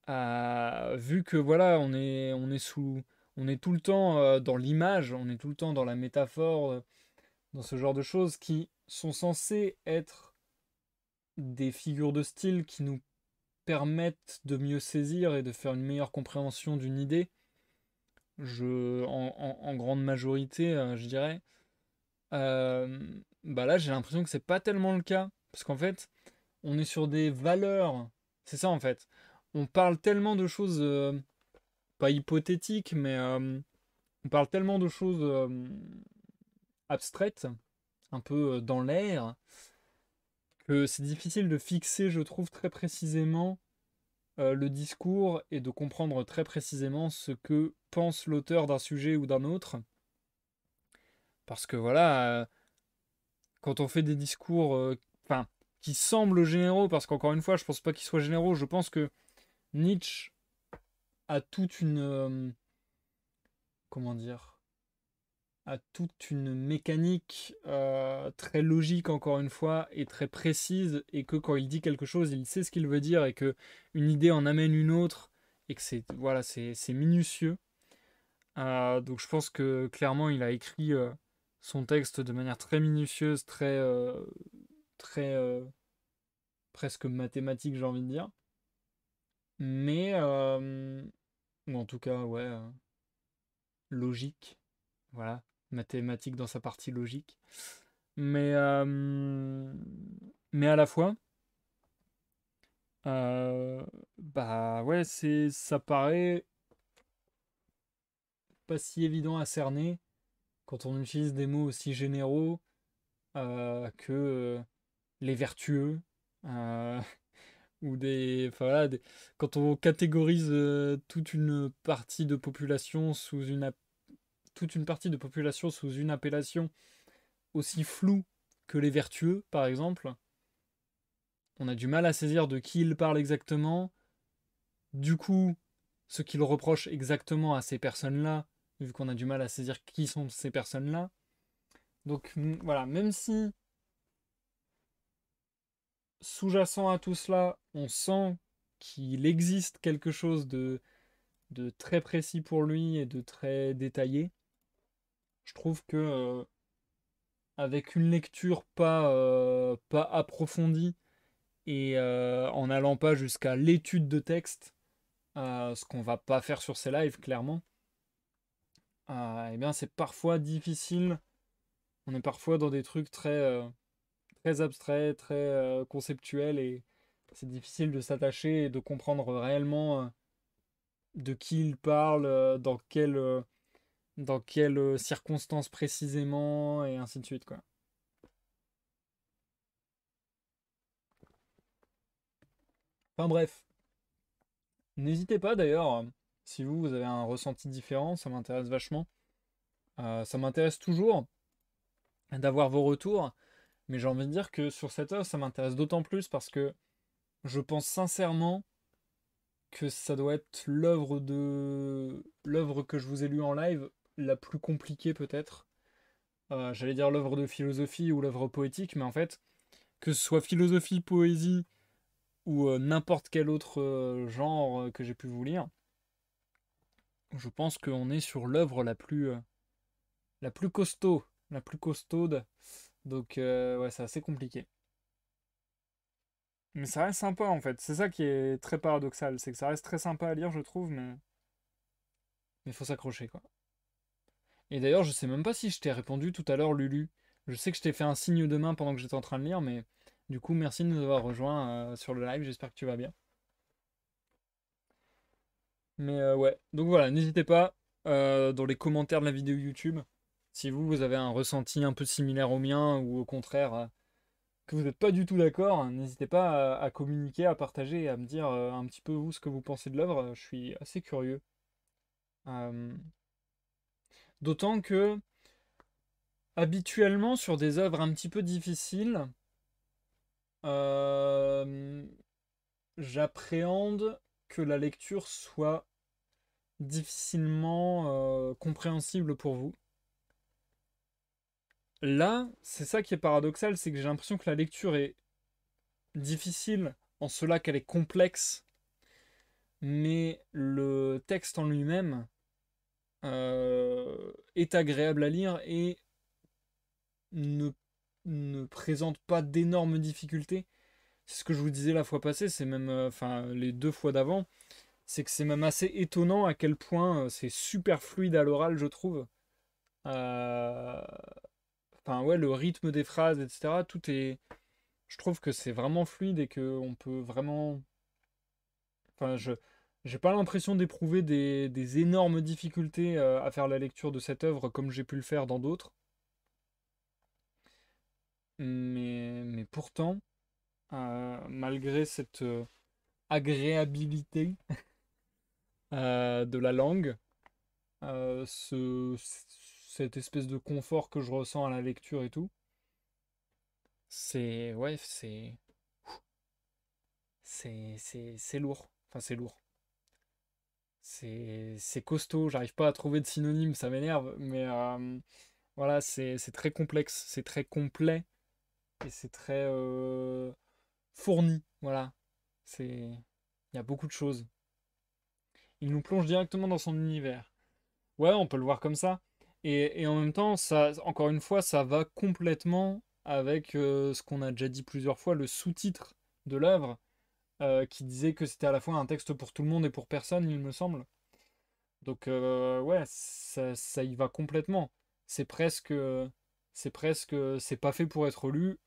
vu que voilà, on est tout le temps dans l'image, on est tout le temps dans la métaphore, dans ce genre de choses qui sont censées être des figures de style qui nous permettent de mieux saisir et de faire une meilleure compréhension d'une idée, en grande majorité, je dirais. Euh, Bah là, j'ai l'impression que c'est pas tellement le cas, parce qu'en fait, on est sur des valeurs. C'est ça en fait. On parle tellement de choses, pas hypothétiques, mais on parle tellement de choses abstraites, un peu dans l'air, que c'est difficile de fixer, je trouve, très précisément le discours et de comprendre très précisément ce que pense l'auteur d'un sujet ou d'un autre. Parce que voilà, quand on fait des discours enfin, qui semblent généraux, parce qu'encore une fois, je pense pas qu'ils soient généraux, je pense que Nietzsche a toute une, comment dire, a toute une mécanique très logique encore une fois et très précise et que quand il dit quelque chose, il sait ce qu'il veut dire et que une idée en amène une autre et que c'est voilà, c'est minutieux. Donc je pense que clairement il a écrit son texte de manière très minutieuse, très presque mathématique, j'ai envie de dire. Mais ou en tout cas ouais, logique, voilà, mathématique dans sa partie logique. Mais mais à la fois, bah ouais, ça paraît pas si évident à cerner quand on utilise des mots aussi généraux que les vertueux, euh, ou enfin, voilà, quand on catégorise toute une partie de population toute une partie de population sous une appellation aussi floue que les vertueux, par exemple, on a du mal à saisir de qui il parle exactement. Du coup, ce qu'il reproche exactement à ces personnes-là, vu qu'on a du mal à saisir qui sont ces personnes-là. Donc voilà, même si sous-jacent à tout cela, on sent qu'il existe quelque chose de très précis pour lui et de très détaillé, je trouve que avec une lecture pas approfondie et en n'allant pas jusqu'à l'étude de texte, ce qu'on va pas faire sur ces lives clairement, eh bien c'est parfois difficile. On est parfois dans des trucs très abstraits, très conceptuels et c'est difficile de s'attacher et de comprendre réellement de qui il parle, dans quelles circonstances précisément et ainsi de suite quoi. Enfin bref, n'hésitez pas d'ailleurs, si vous avez un ressenti différent, ça m'intéresse vachement. Ça m'intéresse toujours d'avoir vos retours, mais j'ai envie de dire que sur cette œuvre, ça m'intéresse d'autant plus parce que je pense sincèrement que ça doit être l'œuvre que je vous ai lue en live la plus compliquée peut-être. J'allais dire l'œuvre de philosophie ou l'œuvre poétique, mais en fait, que ce soit philosophie, poésie ou n'importe quel autre genre que j'ai pu vous lire, je pense qu'on est sur l'œuvre la plus costaud, la plus costaude. Donc ouais, c'est assez compliqué. Mais ça reste sympa en fait. C'est ça qui est très paradoxal, c'est que ça reste très sympa à lire, je trouve, mais faut s'accrocher quoi. Et d'ailleurs, je sais même pas si je t'ai répondu tout à l'heure, Lulu. Je sais que je t'ai fait un signe de main pendant que j'étais en train de lire, mais du coup, merci de nous avoir rejoints sur le live. J'espère que tu vas bien. Mais ouais, donc voilà, n'hésitez pas dans les commentaires de la vidéo YouTube si vous avez un ressenti un peu similaire au mien ou au contraire que vous n'êtes pas du tout d'accord. N'hésitez pas à communiquer, à partager et à me dire un petit peu vous ce que vous pensez de l'œuvre. Je suis assez curieux. Euh, D'autant que habituellement sur des œuvres un petit peu difficiles, euh, j'appréhende que la lecture soit difficilement compréhensible pour vous. Là, c'est ça qui est paradoxal, c'est que j'ai l'impression que la lecture est difficile en cela qu'elle est complexe, mais le texte en lui-même est agréable à lire et ne, ne présente pas d'énormes difficultés. C'est ce que je vous disais la fois passée, c'est même, enfin, les deux fois d'avant, c'est que c'est même assez étonnant à quel point c'est super fluide à l'oral, je trouve. Euh, Enfin, ouais, le rythme des phrases, etc. Tout est. Je trouve que c'est vraiment fluide et que on peut vraiment. Enfin, j'ai pas l'impression d'éprouver des énormes difficultés à faire la lecture de cette œuvre comme j'ai pu le faire dans d'autres. Mais pourtant, malgré cette agréabilité de la langue, cette espèce de confort que je ressens à la lecture et tout, c'est ouais, c'est lourd. Enfin, c'est lourd. C'est costaud, j'arrive pas à trouver de synonyme, ça m'énerve, mais voilà, c'est très complexe, c'est très complet et c'est très fourni, voilà. Il y a beaucoup de choses. Il nous plonge directement dans son univers. Ouais, on peut le voir comme ça. Et en même temps, ça, encore une fois, ça va complètement avec ce qu'on a déjà dit plusieurs fois, le sous-titre de l'œuvre, qui disait que c'était à la fois un texte pour tout le monde et pour personne, il me semble. Donc ouais, ça y va complètement. C'est presque, c'est pas fait pour être lu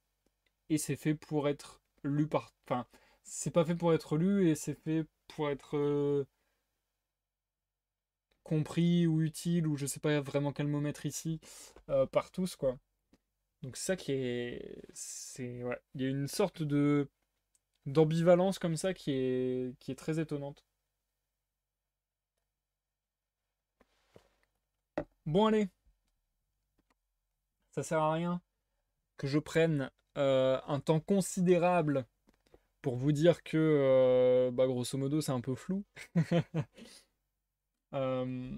et c'est fait pour être lu par, enfin, c'est pas fait pour être lu et c'est fait pour être compris ou utile ou je sais pas vraiment quel mot mettre ici par tous quoi. Donc c'est ça c'est ouais, il y a une sorte de d'ambivalence comme ça qui est très étonnante. Bon allez, ça sert à rien que je prenne un temps considérable pour vous dire que, bah, grosso modo, c'est un peu flou. Euh,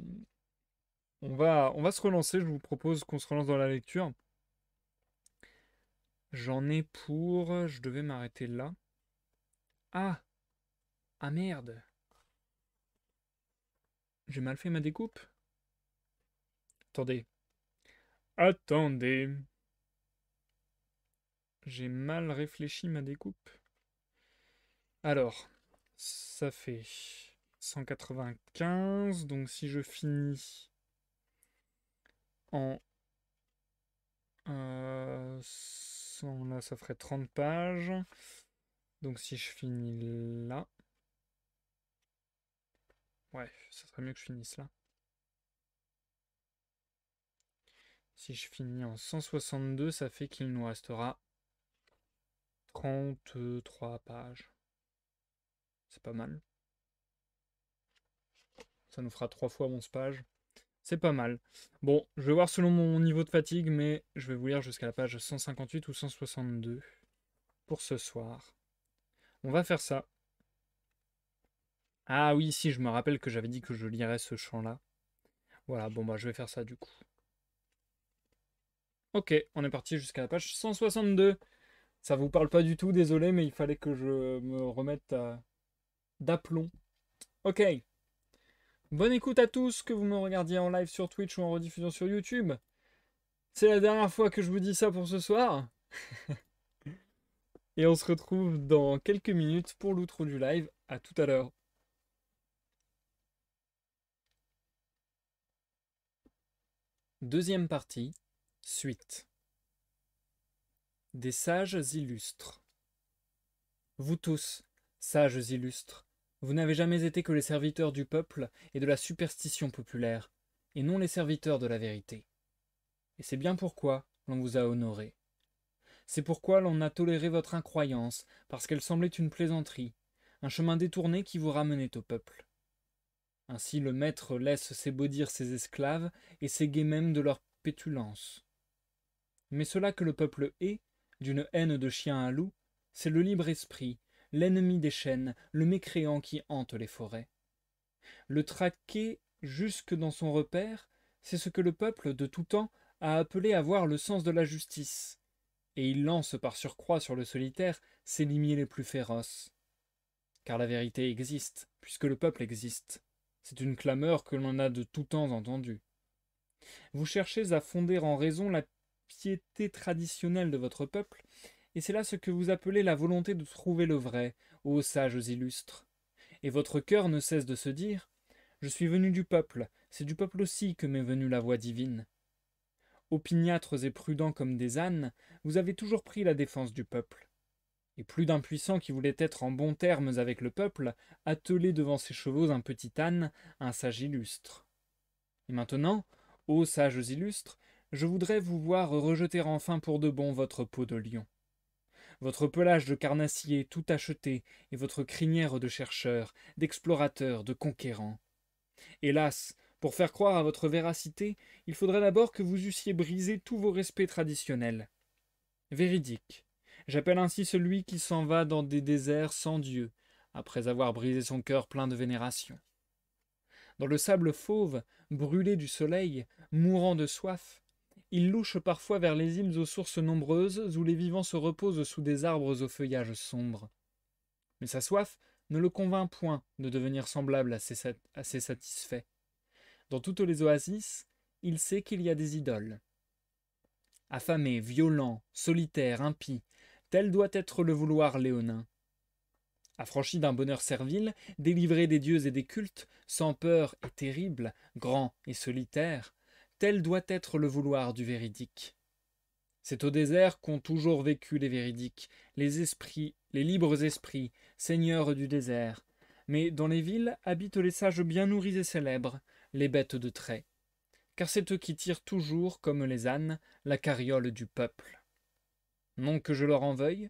on va se relancer. Je vous propose qu'on se relance dans la lecture. J'en ai pour. Je devais m'arrêter là. Ah! Ah merde! J'ai mal fait ma découpe? Attendez. Attendez. J'ai mal réfléchi ma découpe. Alors, ça fait 195. Donc si je finis en 100, là, ça ferait 30 pages. Donc si je finis là, ouais, ça serait mieux que je finisse là. Si je finis en 162, ça fait qu'il nous restera 33 pages. C'est pas mal. Ça nous fera 3 fois 11 pages. C'est pas mal. Bon, je vais voir selon mon niveau de fatigue, mais je vais vous lire jusqu'à la page 158 ou 162 pour ce soir. On va faire ça. Ah oui, si, je me rappelle que j'avais dit que je lirais ce chant-là. Voilà, bon bah je vais faire ça du coup. Ok, on est parti jusqu'à la page 162. Ça vous parle pas du tout, désolé, mais il fallait que je me remette d'aplomb. Ok. Bonne écoute à tous, que vous me regardiez en live sur Twitch ou en rediffusion sur YouTube. C'est la dernière fois que je vous dis ça pour ce soir. Et on se retrouve dans quelques minutes pour l'outro du live. À tout à l'heure. Deuxième partie, suite. Des sages illustres. Vous tous, sages illustres, vous n'avez jamais été que les serviteurs du peuple et de la superstition populaire, et non les serviteurs de la vérité. Et c'est bien pourquoi l'on vous a honoré. C'est pourquoi l'on a toléré votre incroyance, parce qu'elle semblait une plaisanterie, un chemin détourné qui vous ramenait au peuple. Ainsi le maître laisse s'ébaudir ses esclaves et s'égaie même de leur pétulance. Mais cela que le peuple hait, d'une haine de chien à loup, c'est le libre esprit, l'ennemi des chênes, le mécréant qui hante les forêts. Le traquer jusque dans son repère, c'est ce que le peuple de tout temps a appelé avoir le sens de la justice, et il lance par surcroît sur le solitaire ses limiers les plus féroces. Car la vérité existe, puisque le peuple existe. C'est une clameur que l'on a de tout temps entendue. Vous cherchez à fonder en raison la piété traditionnelle de votre peuple, et c'est là ce que vous appelez la volonté de trouver le vrai, ô sages illustres. Et votre cœur ne cesse de se dire je suis venu du peuple, c'est du peuple aussi que m'est venue la voix divine. Opiniâtres et prudents comme des ânes, vous avez toujours pris la défense du peuple. Et plus d'un puissant qui voulait être en bons termes avec le peuple, attelé devant ses chevaux un petit âne, un sage illustre. Et maintenant, ô sages illustres, je voudrais vous voir rejeter enfin pour de bon votre peau de lion. Votre pelage de carnassier tout acheté, et votre crinière de chercheur, d'explorateur, de conquérant. Hélas, pour faire croire à votre véracité, il faudrait d'abord que vous eussiez brisé tous vos respects traditionnels. Véridique. J'appelle ainsi celui qui s'en va dans des déserts sans Dieu, après avoir brisé son cœur plein de vénération. Dans le sable fauve, brûlé du soleil, mourant de soif, il louche parfois vers les îles aux sources nombreuses où les vivants se reposent sous des arbres au feuillage sombre. Mais sa soif ne le convainc point de devenir semblable à ses satisfaits. Dans toutes les oasis, il sait qu'il y a des idoles. Affamé, violent, solitaire, impie, tel doit être le vouloir léonin. Affranchi d'un bonheur servile, délivré des dieux et des cultes, sans peur et terrible, grand et solitaire, tel doit être le vouloir du véridique. C'est au désert qu'ont toujours vécu les véridiques, les libres esprits, seigneurs du désert. Mais dans les villes habitent les sages bien nourris et célèbres, les bêtes de trait. Car c'est eux qui tirent toujours, comme les ânes, la carriole du peuple. Non que je leur en veuille,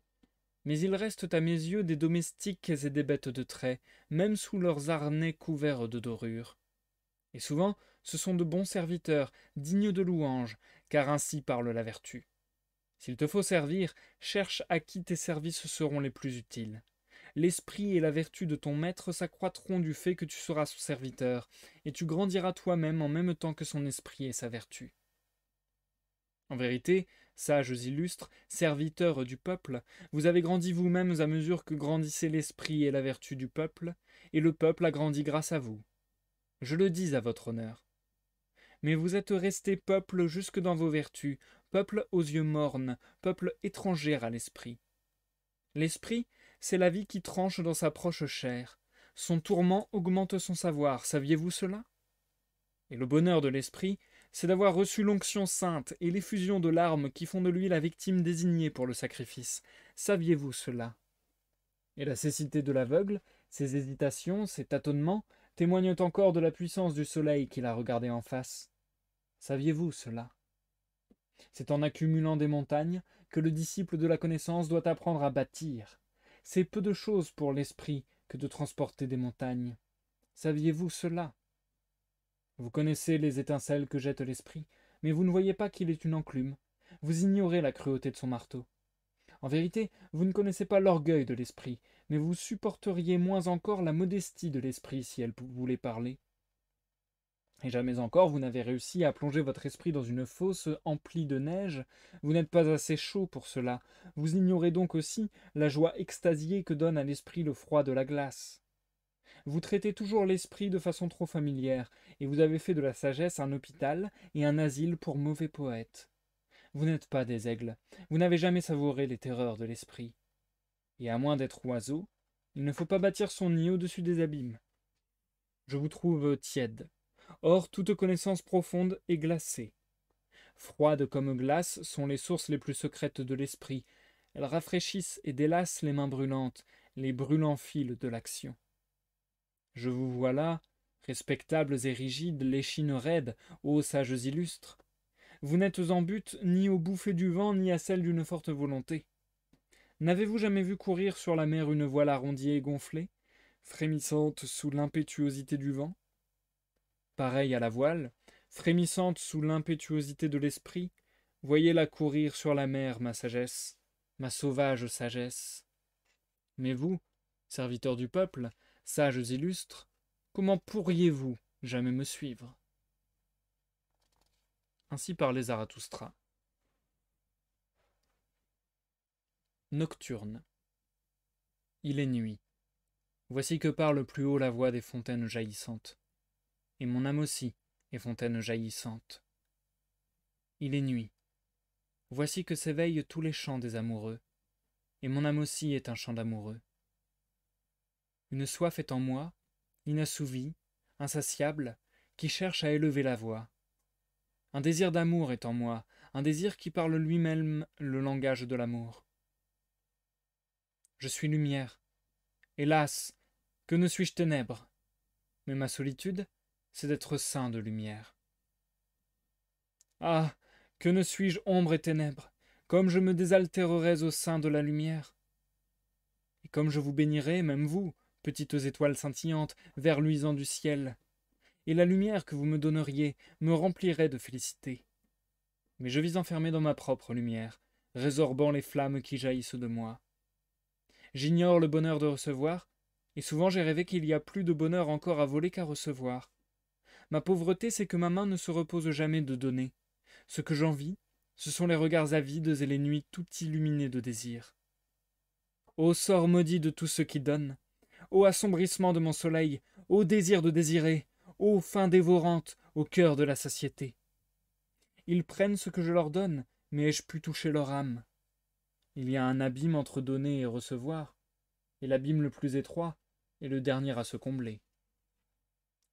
mais ils restent à mes yeux des domestiques et des bêtes de trait, même sous leurs harnais couverts de dorures. Et souvent, ce sont de bons serviteurs, dignes de louange, car ainsi parle la vertu. S'il te faut servir, cherche à qui tes services seront les plus utiles. L'esprit et la vertu de ton maître s'accroîtront du fait que tu seras son serviteur, et tu grandiras toi-même en même temps que son esprit et sa vertu. En vérité, sages illustres, serviteurs du peuple, vous avez grandi vous-mêmes à mesure que grandissait l'esprit et la vertu du peuple, et le peuple a grandi grâce à vous. Je le dis à votre honneur. Mais vous êtes restés peuple jusque dans vos vertus, peuple aux yeux mornes, peuple étranger à l'esprit. L'esprit, c'est la vie qui tranche dans sa proche chair. Son tourment augmente son savoir, saviez-vous cela? Et le bonheur de l'esprit, c'est d'avoir reçu l'onction sainte et l'effusion de larmes qui font de lui la victime désignée pour le sacrifice. Saviez-vous cela? Et la cécité de l'aveugle, ses hésitations, ses tâtonnements, témoignent encore de la puissance du soleil qu'il a regardé en face. Saviez-vous cela? C'est en accumulant des montagnes que le disciple de la connaissance doit apprendre à bâtir. C'est peu de chose pour l'esprit que de transporter des montagnes. Saviez-vous cela? Vous connaissez les étincelles que jette l'esprit, mais vous ne voyez pas qu'il est une enclume. Vous ignorez la cruauté de son marteau. En vérité, vous ne connaissez pas l'orgueil de l'esprit, mais vous supporteriez moins encore la modestie de l'esprit si elle voulait parler. Et jamais encore vous n'avez réussi à plonger votre esprit dans une fosse emplie de neige, vous n'êtes pas assez chaud pour cela, vous ignorez donc aussi la joie extasiée que donne à l'esprit le froid de la glace. Vous traitez toujours l'esprit de façon trop familière, et vous avez fait de la sagesse un hôpital et un asile pour mauvais poètes. Vous n'êtes pas des aigles, vous n'avez jamais savouré les terreurs de l'esprit. Et à moins d'être oiseau, il ne faut pas bâtir son nid au-dessus des abîmes. Je vous trouve tiède. Or, toute connaissance profonde est glacée. Froides comme glace sont les sources les plus secrètes de l'esprit. Elles rafraîchissent et délassent les mains brûlantes, les brûlants fils de l'action. Je vous vois là, respectables et rigides, l'échine raide, ô sages illustres. Vous n'êtes en butte ni aux bouffées du vent, ni à celle d'une forte volonté. N'avez-vous jamais vu courir sur la mer une voile arrondie et gonflée, frémissante sous l'impétuosité du vent? Pareille à la voile, frémissante sous l'impétuosité de l'esprit, voyez-la courir sur la mer, ma sagesse, ma sauvage sagesse. Mais vous, serviteurs du peuple, sages illustres, comment pourriez-vous jamais me suivre? Ainsi parlait Zarathustra. Nocturne. Il est nuit. Voici que parle plus haut la voix des fontaines jaillissantes. Et mon âme aussi est fontaine jaillissante. Il est nuit. Voici que s'éveillent tous les chants des amoureux, et mon âme aussi est un chant d'amoureux. Une soif est en moi, inassouvie, insatiable, qui cherche à élever la voix. Un désir d'amour est en moi, un désir qui parle lui-même le langage de l'amour. Je suis lumière. Hélas, que ne suis-je ténèbres? Mais ma solitude, c'est d'être ceint de lumière. Ah, que ne suis-je ombre et ténèbres, comme je me désaltérerais au sein de la lumière. Et comme je vous bénirais, même vous, petites étoiles scintillantes, vers luisant du ciel, et la lumière que vous me donneriez me remplirait de félicité. Mais je vis enfermé dans ma propre lumière, résorbant les flammes qui jaillissent de moi. J'ignore le bonheur de recevoir, et souvent j'ai rêvé qu'il y a plus de bonheur encore à voler qu'à recevoir. Ma pauvreté, c'est que ma main ne se repose jamais de donner. Ce que j'envie, ce sont les regards avides et les nuits tout illuminées de désir. Ô sort maudit de tout ce qui donne, ô assombrissement de mon soleil, ô désir de désirer, ô faim dévorante, au cœur de la satiété. Ils prennent ce que je leur donne, mais ai-je pu toucher leur âme? Il y a un abîme entre donner et recevoir, et l'abîme le plus étroit est le dernier à se combler.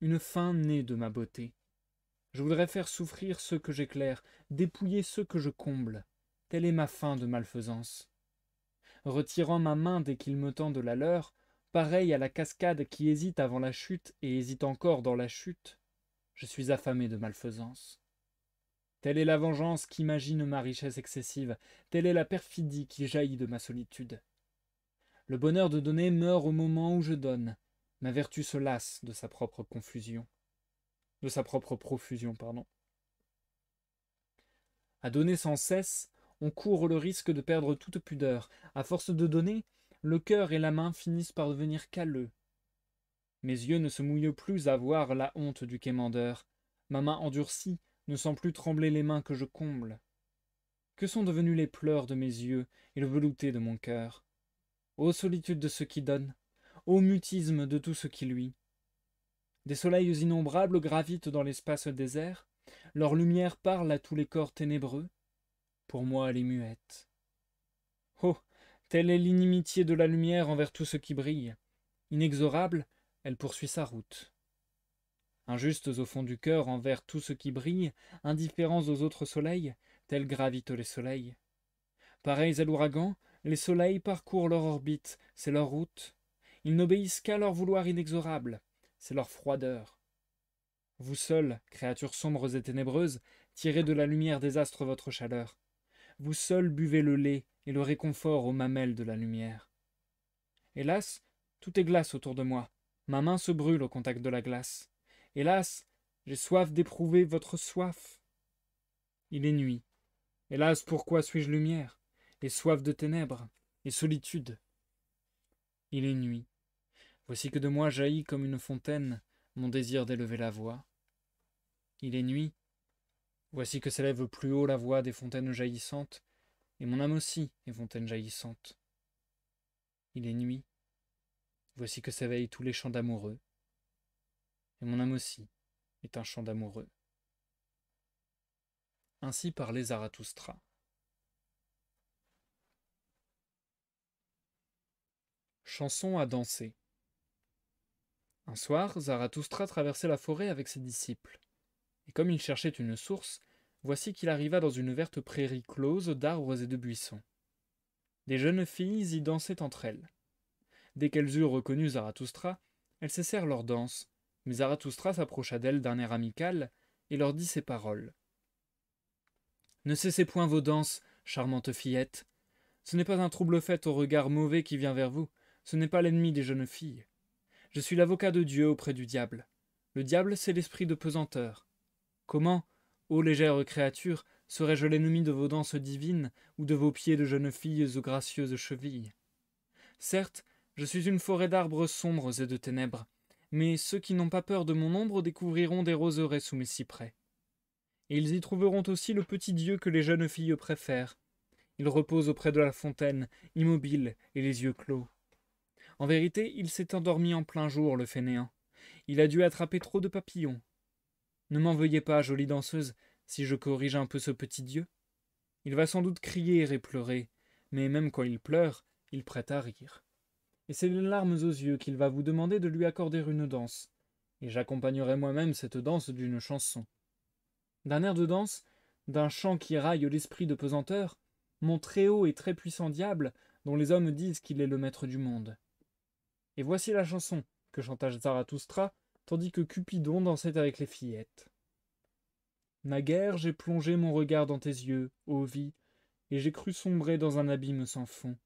Une faim née de ma beauté. Je voudrais faire souffrir ceux que j'éclaire, dépouiller ceux que je comble. Telle est ma faim de malfaisance. Retirant ma main dès qu'ils me tendent la leur, pareil à la cascade qui hésite avant la chute et hésite encore dans la chute, je suis affamé de malfaisance. Telle est la vengeance qu'imagine ma richesse excessive, telle est la perfidie qui jaillit de ma solitude. Le bonheur de donner meurt au moment où je donne, ma vertu se lasse de sa propre confusion. De sa propre profusion, pardon. À donner sans cesse, on court le risque de perdre toute pudeur. À force de donner, le cœur et la main finissent par devenir calleux. Mes yeux ne se mouillent plus à voir la honte du quémandeur. Ma main endurcie ne sent plus trembler les mains que je comble. Que sont devenus les pleurs de mes yeux et le velouté de mon cœur? Ô solitude de ce qui donne, ô mutisme de tout ce qui luit. Des soleils innombrables gravitent dans l'espace désert, leur lumière parle à tous les corps ténébreux. Pour moi, elle est muette. Oh, telle est l'inimitié de la lumière envers tout ce qui brille. Inexorable, elle poursuit sa route. Injustes au fond du cœur envers tout ce qui brille, indifférents aux autres soleils, tels gravitent les soleils. Pareils à l'ouragan, les soleils parcourent leur orbite, c'est leur route. Ils n'obéissent qu'à leur vouloir inexorable, c'est leur froideur. Vous seuls, créatures sombres et ténébreuses, tirez de la lumière des astres votre chaleur. Vous seuls buvez le lait et le réconfort aux mamelles de la lumière. Hélas, tout est glace autour de moi. Ma main se brûle au contact de la glace. Hélas, j'ai soif d'éprouver votre soif. Il est nuit. Hélas, pourquoi suis-je lumière, et soif de ténèbres, et solitude? Il est nuit. Voici que de moi jaillit comme une fontaine mon désir d'élever la voix. Il est nuit. Voici que s'élève plus haut la voix des fontaines jaillissantes, et mon âme aussi est fontaine jaillissante. Il est nuit. Voici que s'éveillent tous les chants d'amoureux, et mon âme aussi est un chant d'amoureux. Ainsi parlait Zarathustra. Chanson à danser. Un soir, Zarathustra traversait la forêt avec ses disciples. Et comme il cherchait une source, voici qu'il arriva dans une verte prairie close d'arbres et de buissons. Des jeunes filles y dansaient entre elles. Dès qu'elles eurent reconnu Zarathustra, elles cessèrent leur danse, mais Zarathustra s'approcha d'elles d'un air amical et leur dit ces paroles. « Ne cessez point vos danses, charmantes fillettes. Ce n'est pas un trouble fait au regard mauvais qui vient vers vous, ce n'est pas l'ennemi des jeunes filles. Je suis l'avocat de Dieu auprès du diable. Le diable, c'est l'esprit de pesanteur. Comment, ô légères créatures, serais-je l'ennemi de vos danses divines ou de vos pieds de jeunes filles aux gracieuses chevilles? Certes, je suis une forêt d'arbres sombres et de ténèbres, mais ceux qui n'ont pas peur de mon ombre découvriront des roseraies sous mes cyprès. Et ils y trouveront aussi le petit Dieu que les jeunes filles préfèrent. Il repose auprès de la fontaine, immobile et les yeux clos. En vérité, il s'est endormi en plein jour, le fainéant. Il a dû attraper trop de papillons. Ne m'en veuillez pas, jolie danseuse, si je corrige un peu ce petit Dieu. Il va sans doute crier et pleurer, mais même quand il pleure, il prête à rire. Et c'est les larmes aux yeux qu'il va vous demander de lui accorder une danse, et j'accompagnerai moi-même cette danse d'une chanson. D'un air de danse, d'un chant qui raille l'esprit de pesanteur, mon très haut et très puissant diable, dont les hommes disent qu'il est le maître du monde. Et voici la chanson que chanta Zarathustra, tandis que Cupidon dansait avec les fillettes. Naguère, j'ai plongé mon regard dans tes yeux, ô vie, et j'ai cru sombrer dans un abîme sans fond.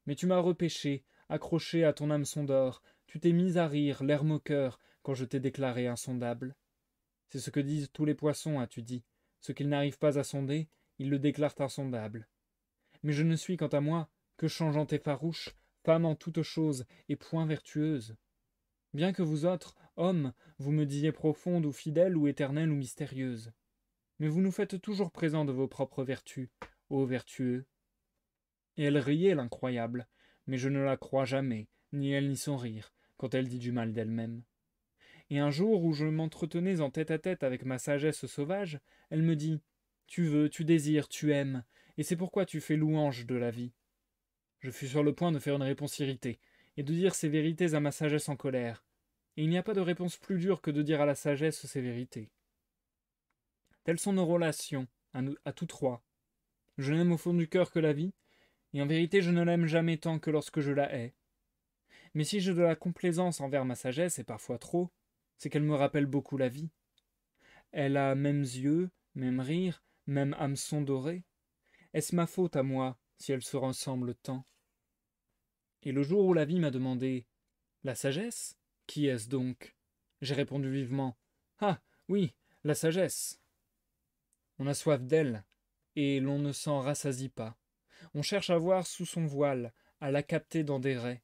Mais tu m'as repêché, accroché à ton hameçon d'or, tu t'es mis à rire, l'air moqueur, quand je t'ai déclaré insondable. C'est ce que disent tous les poissons, as-tu dit. Ce qu'ils n'arrivent pas à sonder, ils le déclarent insondable. Mais je ne suis, quant à moi, que changeante et farouche, femme en toutes choses et point vertueuse. bien que vous autres, hommes, vous me disiez profonde ou fidèle ou éternelle ou mystérieuse. Mais vous nous faites toujours présent de vos propres vertus, ô vertueux. Et elle riait, l'incroyable, mais je ne la crois jamais, ni elle ni son rire, quand elle dit du mal d'elle-même. Et un jour où je m'entretenais en tête-à-tête avec ma sagesse sauvage, elle me dit « Tu veux, tu désires, tu aimes, et c'est pourquoi tu fais louange de la vie. » Je fus sur le point de faire une réponse irritée, et de dire ces vérités à ma sagesse en colère. Et il n'y a pas de réponse plus dure que de dire à la sagesse ces vérités. Telles sont nos relations, à tous trois. Je n'aime au fond du cœur que la vie, et en vérité je ne l'aime jamais tant que lorsque je la hais. Mais si j'ai de la complaisance envers ma sagesse, et parfois trop, c'est qu'elle me rappelle beaucoup la vie. Elle a mêmes yeux, même rire, même hameçon doré. Est-ce ma faute à moi, si elle se ressemble tant? Et le jour où la vie m'a demandé la sagesse? Qui est-ce donc? J'ai répondu vivement ah, oui, la sagesse. On a soif d'elle, et l'on ne s'en rassasie pas. On cherche à voir sous son voile, à la capter dans des raies.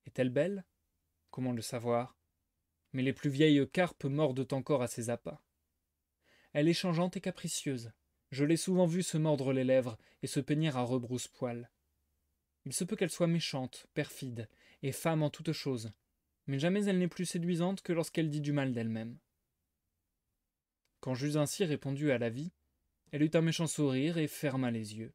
Est-elle belle? Comment le savoir? Mais les plus vieilles carpes mordent encore à ses appâts. Elle est changeante et capricieuse. Je l'ai souvent vue se mordre les lèvres et se peigner à rebrousse-poil. Il se peut qu'elle soit méchante, perfide, et femme en toutes choses, mais jamais elle n'est plus séduisante que lorsqu'elle dit du mal d'elle-même. Quand j'eus ainsi répondu à la vie, elle eut un méchant sourire et ferma les yeux.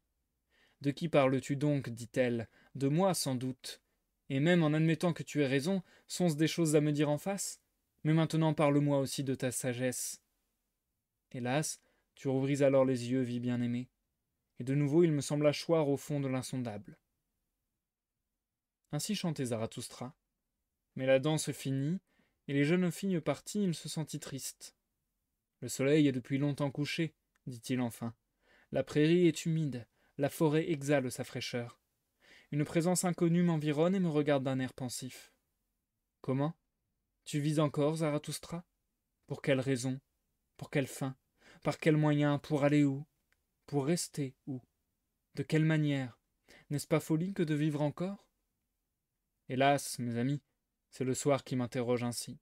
De qui parles-tu donc, dit-elle, de moi sans doute. Et même en admettant que tu aies raison, sont-ce des choses à me dire en face? Mais maintenant parle-moi aussi de ta sagesse. Hélas, tu rouvris alors les yeux, vie bien-aimée, et de nouveau il me sembla choir au fond de l'insondable. Ainsi chantait Zarathustra. Mais la danse finit, et les jeunes filles parties, il se sentit triste. Le soleil est depuis longtemps couché, dit-il enfin. La prairie est humide, la forêt exhale sa fraîcheur. Une présence inconnue m'environne et me regarde d'un air pensif. Comment? Tu vis encore, Zarathustra? Pour quelle raison? Pour quelle fin? Par quels moyens? Pour aller où? Pour rester où? De quelle manière? N'est-ce pas folie que de vivre encore? Hélas, mes amis, c'est le soir qui m'interroge ainsi.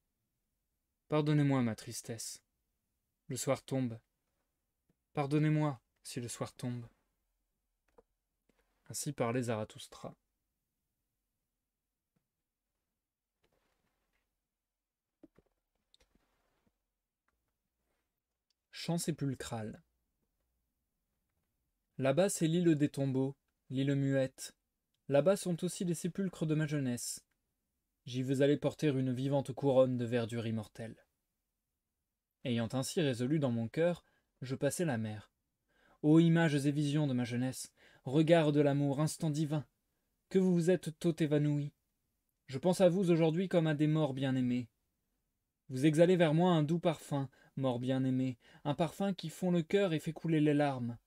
Pardonnez-moi ma tristesse. Le soir tombe. Pardonnez-moi si le soir tombe. Ainsi parlait Zarathustra. Chant sépulcral. Là-bas c'est l'île des tombeaux, l'île muette. Là-bas sont aussi les sépulcres de ma jeunesse. J'y veux aller porter une vivante couronne de verdure immortelle. Ayant ainsi résolu dans mon cœur, je passai la mer. Ô images et visions de ma jeunesse, regards de l'amour, instant divin, que vous vous êtes tôt évanouis. Je pense à vous aujourd'hui comme à des morts bien-aimés. Vous exhalez vers moi un doux parfum, morts bien-aimés, un parfum qui fond le cœur et fait couler les larmes.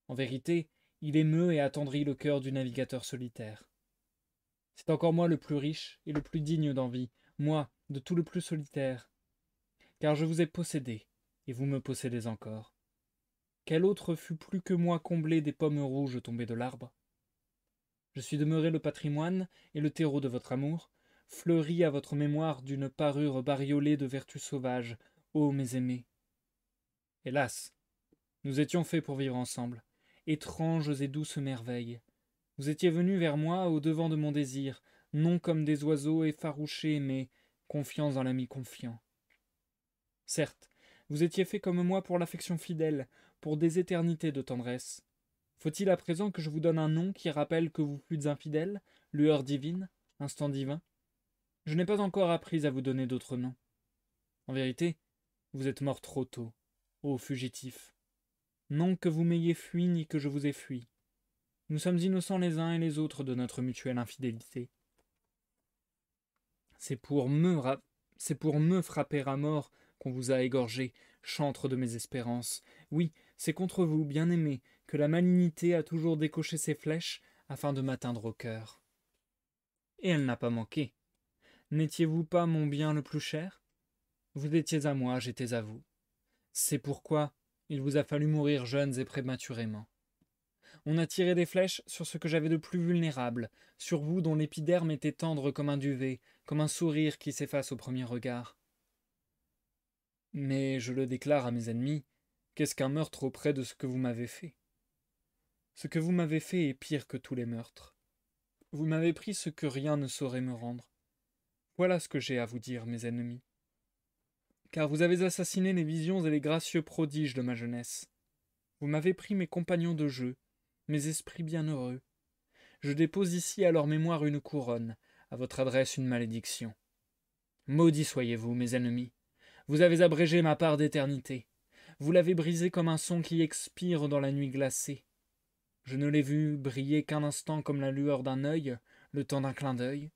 En vérité, il émeut et attendrit le cœur du navigateur solitaire. C'est encore moi le plus riche et le plus digne d'envie, moi, de tout le plus solitaire. Car je vous ai possédé, et vous me possédez encore. Quel autre fut plus que moi comblé des pommes rouges tombées de l'arbre? Je suis demeuré le patrimoine et le terreau de votre amour, fleuri à votre mémoire d'une parure bariolée de vertus sauvages, ô mes aimés. Hélas, nous étions faits pour vivre ensemble, étranges et douces merveilles. Vous étiez venus vers moi au-devant de mon désir, non comme des oiseaux effarouchés, mais confiants en l'ami confiant. Certes, vous étiez faits comme moi pour l'affection fidèle, pour des éternités de tendresse. Faut-il à présent que je vous donne un nom qui rappelle que vous fûtes infidèle, lueur divine, instant divin? Je n'ai pas encore appris à vous donner d'autres noms. En vérité, vous êtes mort trop tôt, ô fugitif. Non que vous m'ayez fui ni que je vous ai fui. Nous sommes innocents les uns et les autres de notre mutuelle infidélité. C'est pour me frapper à mort qu'on vous a égorgé, chantre de mes espérances. Oui, c'est contre vous, bien-aimé, que la malignité a toujours décoché ses flèches afin de m'atteindre au cœur. Et elle n'a pas manqué. N'étiez-vous pas mon bien le plus cher? Vous étiez à moi, j'étais à vous. C'est pourquoi il vous a fallu mourir jeunes et prématurément. On a tiré des flèches sur ce que j'avais de plus vulnérable, sur vous dont l'épiderme était tendre comme un duvet, comme un sourire qui s'efface au premier regard. Mais je le déclare à mes ennemis, qu'est-ce qu'un meurtre auprès de ce que vous m'avez fait? Ce que vous m'avez fait est pire que tous les meurtres. Vous m'avez pris ce que rien ne saurait me rendre. Voilà ce que j'ai à vous dire, mes ennemis. Car vous avez assassiné les visions et les gracieux prodiges de ma jeunesse. Vous m'avez pris mes compagnons de jeu, mes esprits bienheureux. Je dépose ici à leur mémoire une couronne, à votre adresse une malédiction. Maudits soyez-vous, mes ennemis. Vous avez abrégé ma part d'éternité. Vous l'avez brisée comme un son qui expire dans la nuit glacée. Je ne l'ai vu briller qu'un instant comme la lueur d'un œil, le temps d'un clin d'œil.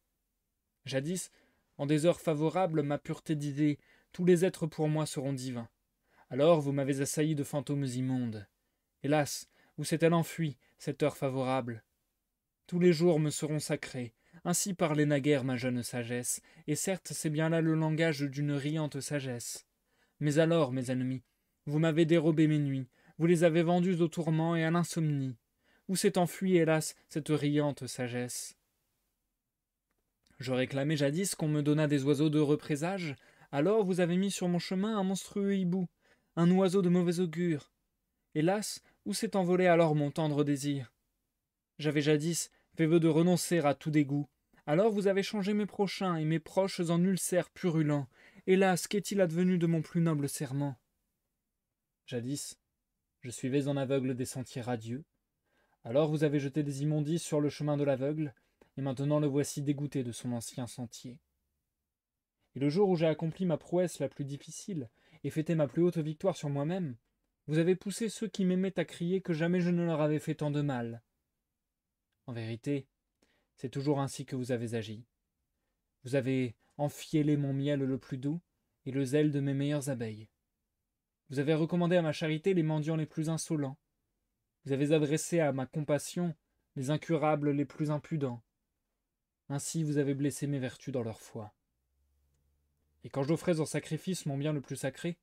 Jadis, en des heures favorables, ma pureté d'idées, tous les êtres pour moi seront divins. Alors vous m'avez assailli de fantômes immondes. Hélas, où s'est-elle enfuie, cette heure favorable? Tous les jours me seront sacrés. Ainsi parlait naguère ma jeune sagesse, et certes c'est bien là le langage d'une riante sagesse. Mais alors, mes ennemis, vous m'avez dérobé mes nuits, vous les avez vendues au tourment et à l'insomnie. Où s'est enfuie, hélas, cette riante sagesse? Je réclamais jadis qu'on me donnât des oiseaux d'heureux présages, alors vous avez mis sur mon chemin un monstrueux hibou, un oiseau de mauvais augure. Hélas, où s'est envolé alors mon tendre désir? J'avais jadis fait vœu de renoncer à tout dégoût. Alors vous avez changé mes prochains et mes proches en ulcères purulents. Hélas, qu'est-il advenu de mon plus noble serment? Jadis, je suivais en aveugle des sentiers radieux. Alors vous avez jeté des immondices sur le chemin de l'aveugle, et maintenant le voici dégoûté de son ancien sentier. Et le jour où j'ai accompli ma prouesse la plus difficile, et fêté ma plus haute victoire sur moi-même, vous avez poussé ceux qui m'aimaient à crier que jamais je ne leur avais fait tant de mal. En vérité, c'est toujours ainsi que vous avez agi. Vous avez enfiélé mon miel le plus doux et le zèle de mes meilleures abeilles. Vous avez recommandé à ma charité les mendiants les plus insolents. Vous avez adressé à ma compassion les incurables les plus impudents. Ainsi vous avez blessé mes vertus dans leur foi. Et quand j'offrais en sacrifice mon bien le plus sacré,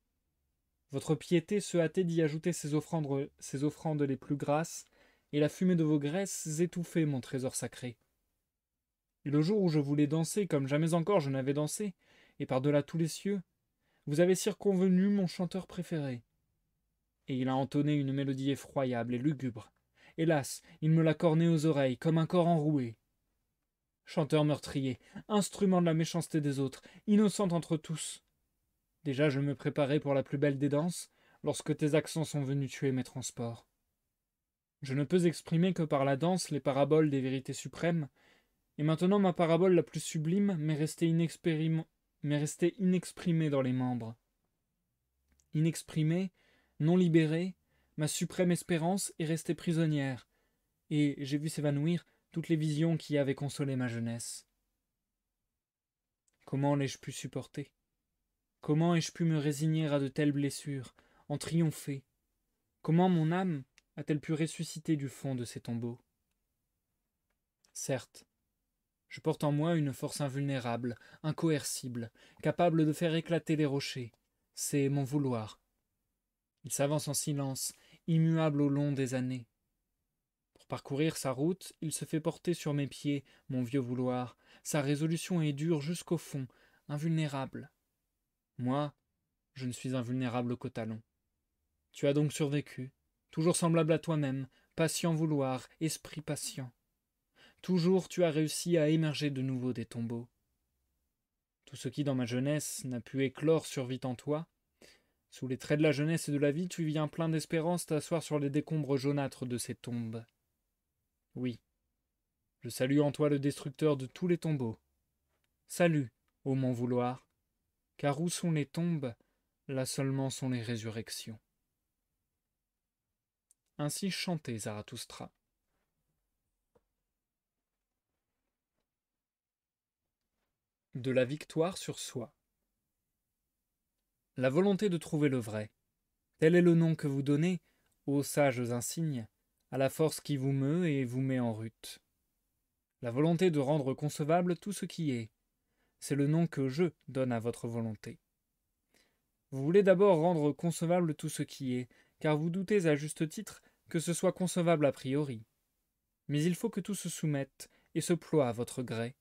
votre piété se hâtait d'y ajouter ses offrandes les plus grasses, et la fumée de vos graisses étouffait mon trésor sacré. Et le jour où je voulais danser comme jamais encore je n'avais dansé, et par-delà tous les cieux, vous avez circonvenu mon chanteur préféré. Et il a entonné une mélodie effroyable et lugubre. Hélas, il me l'a cornée aux oreilles, comme un corps enroué. Chanteur meurtrier, instrument de la méchanceté des autres, innocent entre tous. Déjà je me préparais pour la plus belle des danses, lorsque tes accents sont venus tuer mes transports. Je ne peux exprimer que par la danse les paraboles des vérités suprêmes, et maintenant ma parabole la plus sublime m'est restée inexprimée dans les membres. Inexprimée, non libérée, ma suprême espérance est restée prisonnière, et j'ai vu s'évanouir toutes les visions qui avaient consolé ma jeunesse. Comment l'ai-je pu supporter? Comment ai-je pu me résigner à de telles blessures, en triompher? Comment mon âme a-t-elle pu ressusciter du fond de ces tombeaux? Certes, je porte en moi une force invulnérable, incoercible, capable de faire éclater les rochers. C'est mon vouloir. Il s'avance en silence, immuable au long des années. Pour parcourir sa route, il se fait porter sur mes pieds, mon vieux vouloir. Sa résolution est dure jusqu'au fond, invulnérable. Moi, je ne suis invulnérable qu'au talon. Tu as donc survécu, toujours semblable à toi-même, patient vouloir, esprit patient. Toujours tu as réussi à émerger de nouveau des tombeaux. Tout ce qui dans ma jeunesse n'a pu éclore survit en toi. Sous les traits de la jeunesse et de la vie, tu viens plein d'espérance t'asseoir sur les décombres jaunâtres de ces tombes. Oui, je salue en toi le destructeur de tous les tombeaux. Salut, ô mon vouloir, car où sont les tombes, là seulement sont les résurrections. Ainsi chantait Zarathustra. De la victoire sur soi. La volonté de trouver le vrai. Tel est le nom que vous donnez, ô sages insignes, à la force qui vous meut et vous met en rute. La volonté de rendre concevable tout ce qui est, c'est le nom que je donne à votre volonté. Vous voulez d'abord rendre concevable tout ce qui est, car vous doutez à juste titre que ce soit concevable a priori. Mais il faut que tout se soumette et se ploie à votre gré.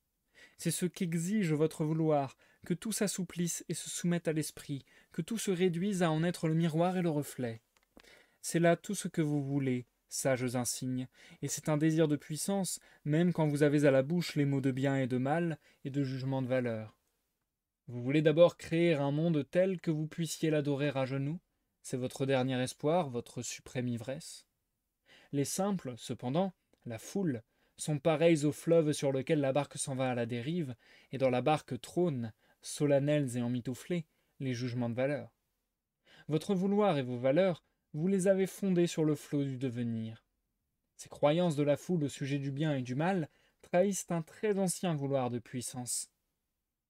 C'est ce qu'exige votre vouloir, que tout s'assouplisse et se soumette à l'esprit, que tout se réduise à en être le miroir et le reflet. C'est là tout ce que vous voulez, sages insignes, et c'est un désir de puissance, même quand vous avez à la bouche les mots de bien et de mal, et de jugement de valeur. Vous voulez d'abord créer un monde tel que vous puissiez l'adorer à genoux, c'est votre dernier espoir, votre suprême ivresse. Les simples, cependant, la foule, sont pareils au fleuve sur lequel la barque s'en va à la dérive, et dans la barque trônent, solennels et emmitouflés, les jugements de valeur. Votre vouloir et vos valeurs, vous les avez fondés sur le flot du devenir. Ces croyances de la foule au sujet du bien et du mal trahissent un très ancien vouloir de puissance.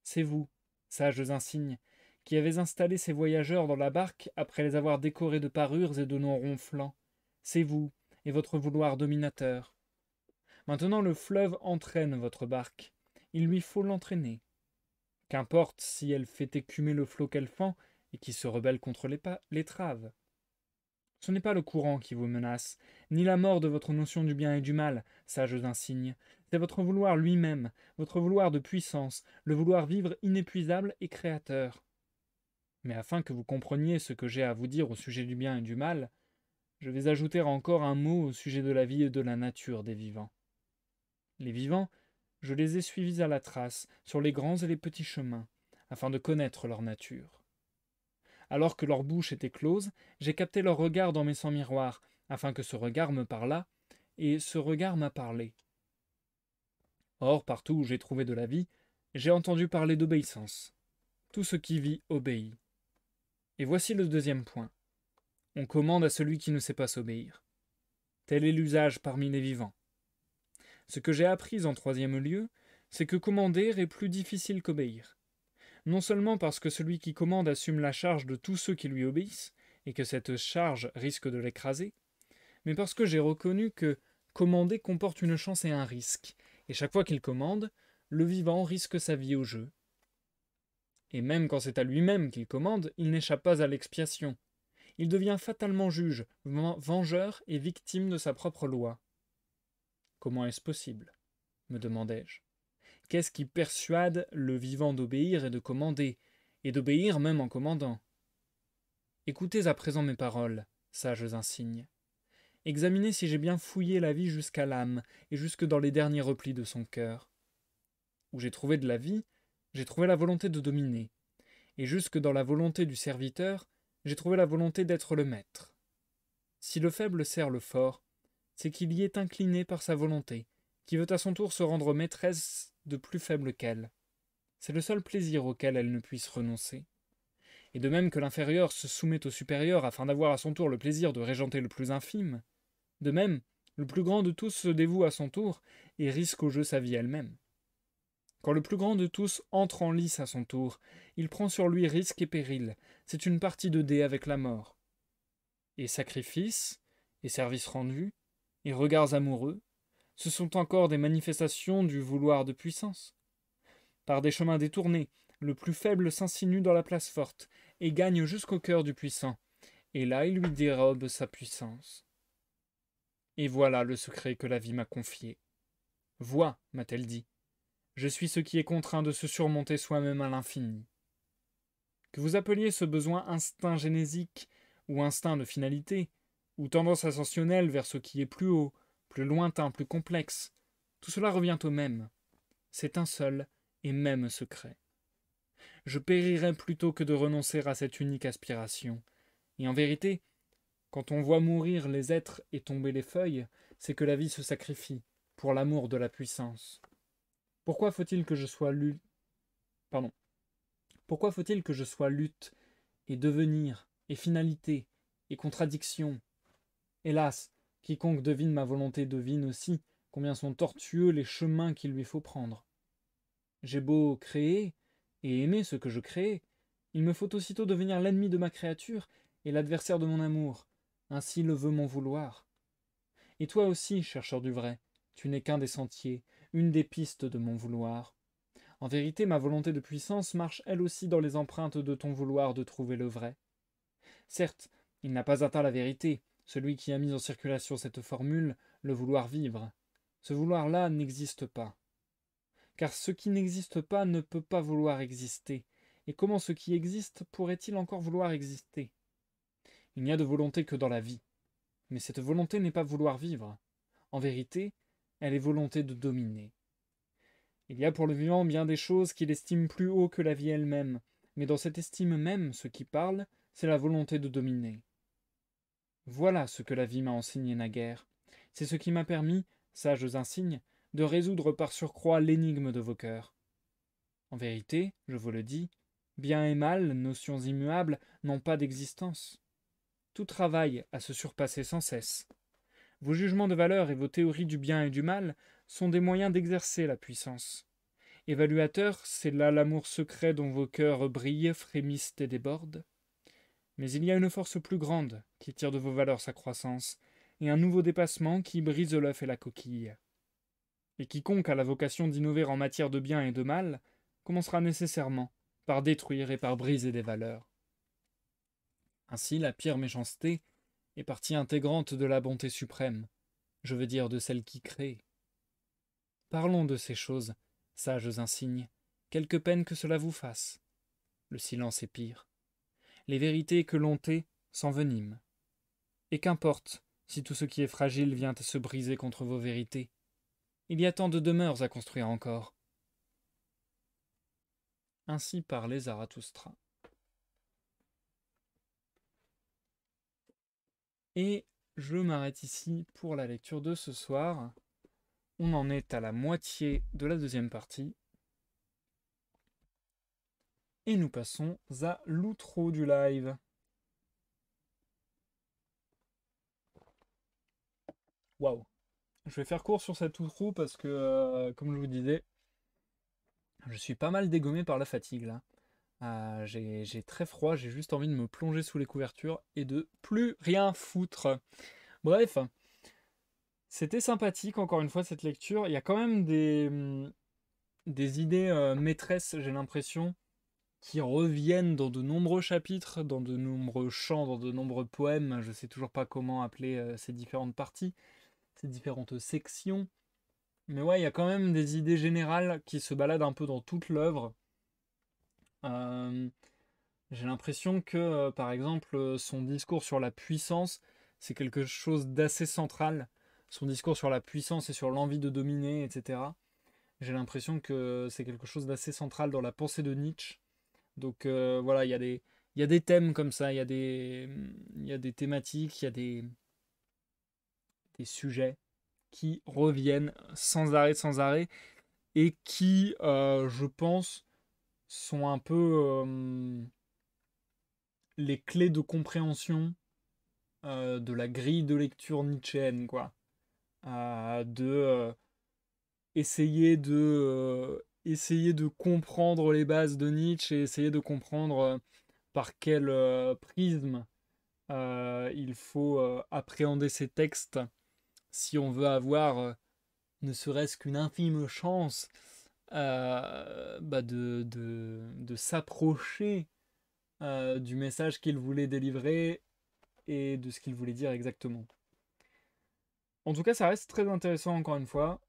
C'est vous, sages insignes, qui avez installé ces voyageurs dans la barque après les avoir décorés de parures et de noms ronflants. C'est vous, et votre vouloir dominateur. Maintenant le fleuve entraîne votre barque. Il lui faut l'entraîner. Qu'importe si elle fait écumer le flot qu'elle fend et qui se rebelle contre l'étrave. Ce n'est pas le courant qui vous menace, ni la mort de votre notion du bien et du mal, sages insignes. C'est votre vouloir lui-même, votre vouloir de puissance, le vouloir vivre inépuisable et créateur. Mais afin que vous compreniez ce que j'ai à vous dire au sujet du bien et du mal, je vais ajouter encore un mot au sujet de la vie et de la nature des vivants. Les vivants, je les ai suivis à la trace, sur les grands et les petits chemins, afin de connaître leur nature. Alors que leur bouche était close, j'ai capté leur regard dans mes 100 miroirs, afin que ce regard me parlât, et ce regard m'a parlé. Or, partout où j'ai trouvé de la vie, j'ai entendu parler d'obéissance. Tout ce qui vit obéit. Et voici le deuxième point. On commande à celui qui ne sait pas s'obéir. Tel est l'usage parmi les vivants. Ce que j'ai appris en troisième lieu, c'est que commander est plus difficile qu'obéir. Non seulement parce que celui qui commande assume la charge de tous ceux qui lui obéissent, et que cette charge risque de l'écraser, mais parce que j'ai reconnu que commander comporte une chance et un risque, et chaque fois qu'il commande, le vivant risque sa vie au jeu. Et même quand c'est à lui-même qu'il commande, il n'échappe pas à l'expiation. Il devient fatalement juge, vengeur et victime de sa propre loi. Comment est-ce possible ? Me demandai-je. Qu'est-ce qui persuade le vivant d'obéir et de commander, et d'obéir même en commandant ? Écoutez à présent mes paroles, sages insignes. Examinez si j'ai bien fouillé la vie jusqu'à l'âme, et jusque dans les derniers replis de son cœur. Où j'ai trouvé de la vie, j'ai trouvé la volonté de dominer, et jusque dans la volonté du serviteur, j'ai trouvé la volonté d'être le maître. Si le faible sert le fort, c'est qu'il y est incliné par sa volonté, qui veut à son tour se rendre maîtresse de plus faible qu'elle. C'est le seul plaisir auquel elle ne puisse renoncer. Et de même que l'inférieur se soumet au supérieur afin d'avoir à son tour le plaisir de régenter le plus infime, de même, le plus grand de tous se dévoue à son tour et risque au jeu sa vie elle-même. Quand le plus grand de tous entre en lice à son tour, il prend sur lui risque et péril, c'est une partie de dés avec la mort. Et sacrifice, et service rendu, et regards amoureux, ce sont encore des manifestations du vouloir de puissance. Par des chemins détournés, le plus faible s'insinue dans la place forte, et gagne jusqu'au cœur du puissant, et là il lui dérobe sa puissance. Et voilà le secret que la vie m'a confié. Vois, m'a-t-elle dit, je suis ce qui est contraint de se surmonter soi-même à l'infini. Que vous appeliez ce besoin instinct génésique, ou instinct de finalité, ou tendance ascensionnelle vers ce qui est plus haut, plus lointain, plus complexe, tout cela revient au même. C'est un seul et même secret. Je périrais plutôt que de renoncer à cette unique aspiration. Et en vérité, quand on voit mourir les êtres et tomber les feuilles, c'est que la vie se sacrifie pour l'amour de la puissance. Pourquoi faut-il que je sois Pourquoi faut-il que je sois lutte et devenir et finalité et contradiction ? Hélas, quiconque devine ma volonté devine aussi combien sont tortueux les chemins qu'il lui faut prendre. J'ai beau créer et aimer ce que je crée, il me faut aussitôt devenir l'ennemi de ma créature et l'adversaire de mon amour. Ainsi le veut mon vouloir. Et toi aussi, chercheur du vrai, tu n'es qu'un des sentiers, une des pistes de mon vouloir. En vérité, ma volonté de puissance marche elle aussi dans les empreintes de ton vouloir de trouver le vrai. Certes, il n'a pas atteint la vérité, celui qui a mis en circulation cette formule, le vouloir vivre. Ce vouloir-là n'existe pas. Car ce qui n'existe pas ne peut pas vouloir exister. Et comment ce qui existe pourrait-il encore vouloir exister? Il n'y a de volonté que dans la vie. Mais cette volonté n'est pas vouloir vivre. En vérité, elle est volonté de dominer. Il y a pour le vivant bien des choses qu'il estime plus haut que la vie elle-même, mais dans cette estime même, ce qui parle, c'est la volonté de dominer. Voilà ce que la vie m'a enseigné naguère. C'est ce qui m'a permis, sages insignes, de résoudre par surcroît l'énigme de vos cœurs. En vérité, je vous le dis, bien et mal, notions immuables, n'ont pas d'existence. Tout travail à se surpasser sans cesse. Vos jugements de valeur et vos théories du bien et du mal sont des moyens d'exercer la puissance. Évaluateur, c'est là l'amour secret dont vos cœurs brillent, frémissent et débordent. Mais il y a une force plus grande qui tire de vos valeurs sa croissance, et un nouveau dépassement qui brise l'œuf et la coquille. Et quiconque a la vocation d'innover en matière de bien et de mal commencera nécessairement par détruire et par briser des valeurs. Ainsi, la pire méchanceté est partie intégrante de la bonté suprême, je veux dire de celle qui crée. Parlons de ces choses, sages insignes, quelque peine que cela vous fasse. Le silence est pire. Les vérités que l'on tait s'enveniment. Et qu'importe si tout ce qui est fragile vient à se briser contre vos vérités. Il y a tant de demeures à construire encore. Ainsi parlait Zarathustra. Et je m'arrête ici pour la lecture de ce soir. On en est à la moitié de la deuxième partie. Et nous passons à l'outro du live. Waouh. Je vais faire court sur cet outro parce que, comme je vous disais, je suis pas mal dégommé par la fatigue là. J'ai très froid, j'ai juste envie de me plonger sous les couvertures et de plus rien foutre. Bref, c'était sympathique encore une fois cette lecture. Il y a quand même des idées maîtresses, j'ai l'impression, qui reviennent dans de nombreux chapitres, dans de nombreux chants, dans de nombreux poèmes. Je sais toujours pas comment appeler ces différentes parties, ces différentes sections. Mais ouais, il y a quand même des idées générales qui se baladent un peu dans toute l'œuvre. Euh, j'ai l'impression que, par exemple, son discours sur la puissance, c'est quelque chose d'assez central. Son discours sur la puissance et sur l'envie de dominer, etc. J'ai l'impression que c'est quelque chose d'assez central dans la pensée de Nietzsche. Donc voilà, il y a des thèmes comme ça, il y a des thématiques, il y a des sujets qui reviennent sans arrêt, et qui, je pense, sont un peu les clés de compréhension de la grille de lecture nietzschéenne, quoi. De essayer de comprendre les bases de Nietzsche et essayer de comprendre par quel prisme il faut appréhender ces textes si on veut avoir ne serait-ce qu'une infime chance de s'approcher du message qu'il voulait délivrer et de ce qu'il voulait dire exactement. En tout cas, ça reste très intéressant encore une fois.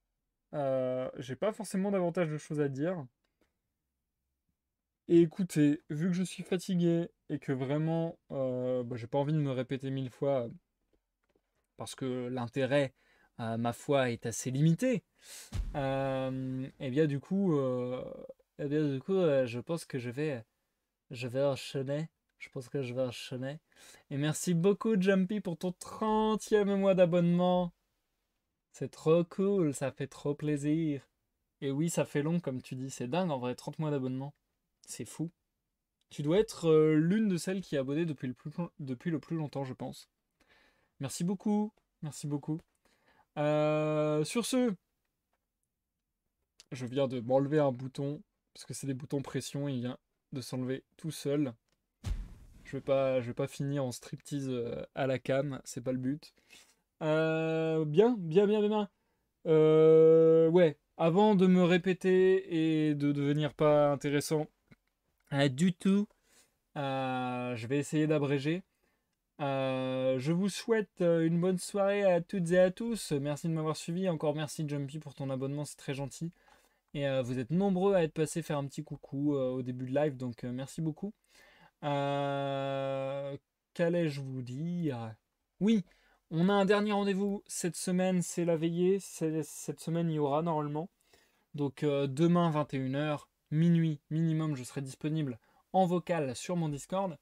J'ai pas forcément davantage de choses à dire. Et écoutez, vu que je suis fatigué et que vraiment j'ai pas envie de me répéter 1000 fois parce que l'intérêt, ma foi, est assez limité, et bien du coup, je pense que je vais enchaîner. Je pense que je vais enchaîner. Et merci beaucoup, Jumpy, pour ton 30e mois d'abonnement. C'est trop cool, ça fait trop plaisir. Et oui, ça fait long, comme tu dis. C'est dingue, en vrai, 30 mois d'abonnement. C'est fou. Tu dois être l'une de celles qui est abonnée depuis le plus longtemps, je pense. Merci beaucoup. Merci beaucoup. Sur ce, je viens de m'enlever un bouton, parce que c'est des boutons pression, il vient de s'enlever tout seul. Je vais pas finir en striptease à la cam, c'est pas le but. Bien. Ouais, avant de me répéter et de devenir pas intéressant du tout, je vais essayer d'abréger. Je vous souhaite une bonne soirée à toutes et à tous. Merci de m'avoir suivi. Encore merci Jumpy pour ton abonnement, c'est très gentil. Et vous êtes nombreux à être passés faire un petit coucou au début de live, donc merci beaucoup. Euh, Qu'allais-je vous dire? Oui, on a un dernier rendez-vous cette semaine, c'est la veillée. Cette semaine, il y aura normalement. Donc demain, 21 h, minuit minimum, je serai disponible en vocal sur mon Discord.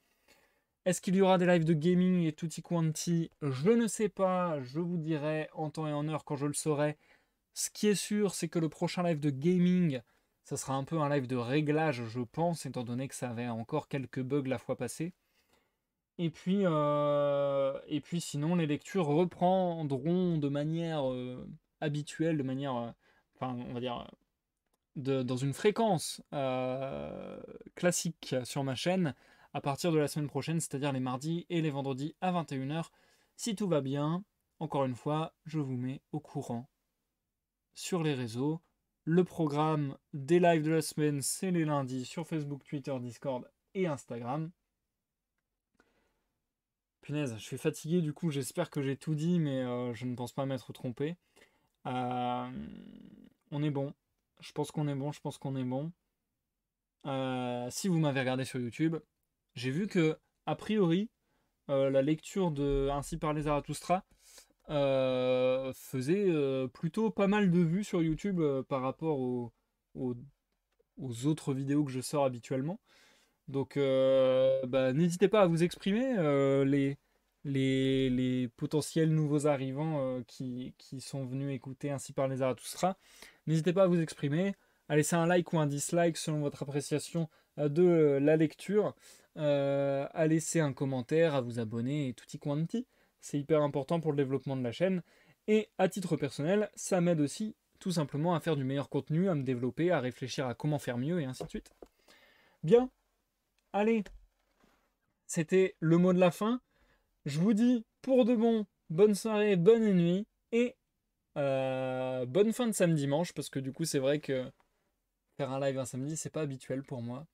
Est-ce qu'il y aura des lives de gaming et tutti quanti? Je ne sais pas, je vous dirai en temps et en heure quand je le saurai. Ce qui est sûr, c'est que le prochain live de gaming, ça sera un peu un live de réglage, je pense, étant donné que ça avait encore quelques bugs la fois passée. Et puis sinon, les lectures reprendront de manière habituelle, de manière, enfin, on va dire, dans une fréquence classique sur ma chaîne à partir de la semaine prochaine, c'est-à-dire les mardis et les vendredis à 21 h. Si tout va bien, encore une fois, je vous mets au courant sur les réseaux. Le programme des lives de la semaine, c'est les lundis sur Facebook, Twitter, Discord et Instagram. Punaise, je suis fatigué, du coup j'espère que j'ai tout dit, mais je ne pense pas m'être trompé. Euh, on est bon. Je pense qu'on est bon, je pense qu'on est bon. Si vous m'avez regardé sur YouTube, j'ai vu que, a priori, la lecture de Ainsi parlait Zarathustra faisait plutôt pas mal de vues sur YouTube par rapport aux- aux autres vidéos que je sors habituellement. Donc, bah, n'hésitez pas à vous exprimer, les potentiels nouveaux arrivants qui sont venus écouter Ainsi parlait Zarathustra. N'hésitez pas à vous exprimer, à laisser un like ou un dislike selon votre appréciation de la lecture, à laisser un commentaire, à vous abonner et tutti quanti. C'est hyper important pour le développement de la chaîne. Et à titre personnel, ça m'aide aussi tout simplement à faire du meilleur contenu, à me développer, à réfléchir à comment faire mieux et ainsi de suite. Bien, allez, c'était le mot de la fin. Je vous dis pour de bon, bonne soirée, bonne nuit et bonne fin de samedi-dimanche parce que du coup c'est vrai que faire un live un samedi c'est pas habituel pour moi.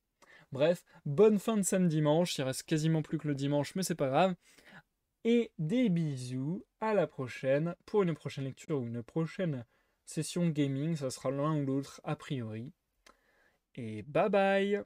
Bref, bonne fin de samedi-dimanche, il reste quasiment plus que le dimanche mais c'est pas grave. Et des bisous, à la prochaine pour une prochaine lecture ou une prochaine session gaming, ça sera l'un ou l'autre a priori. Et bye bye!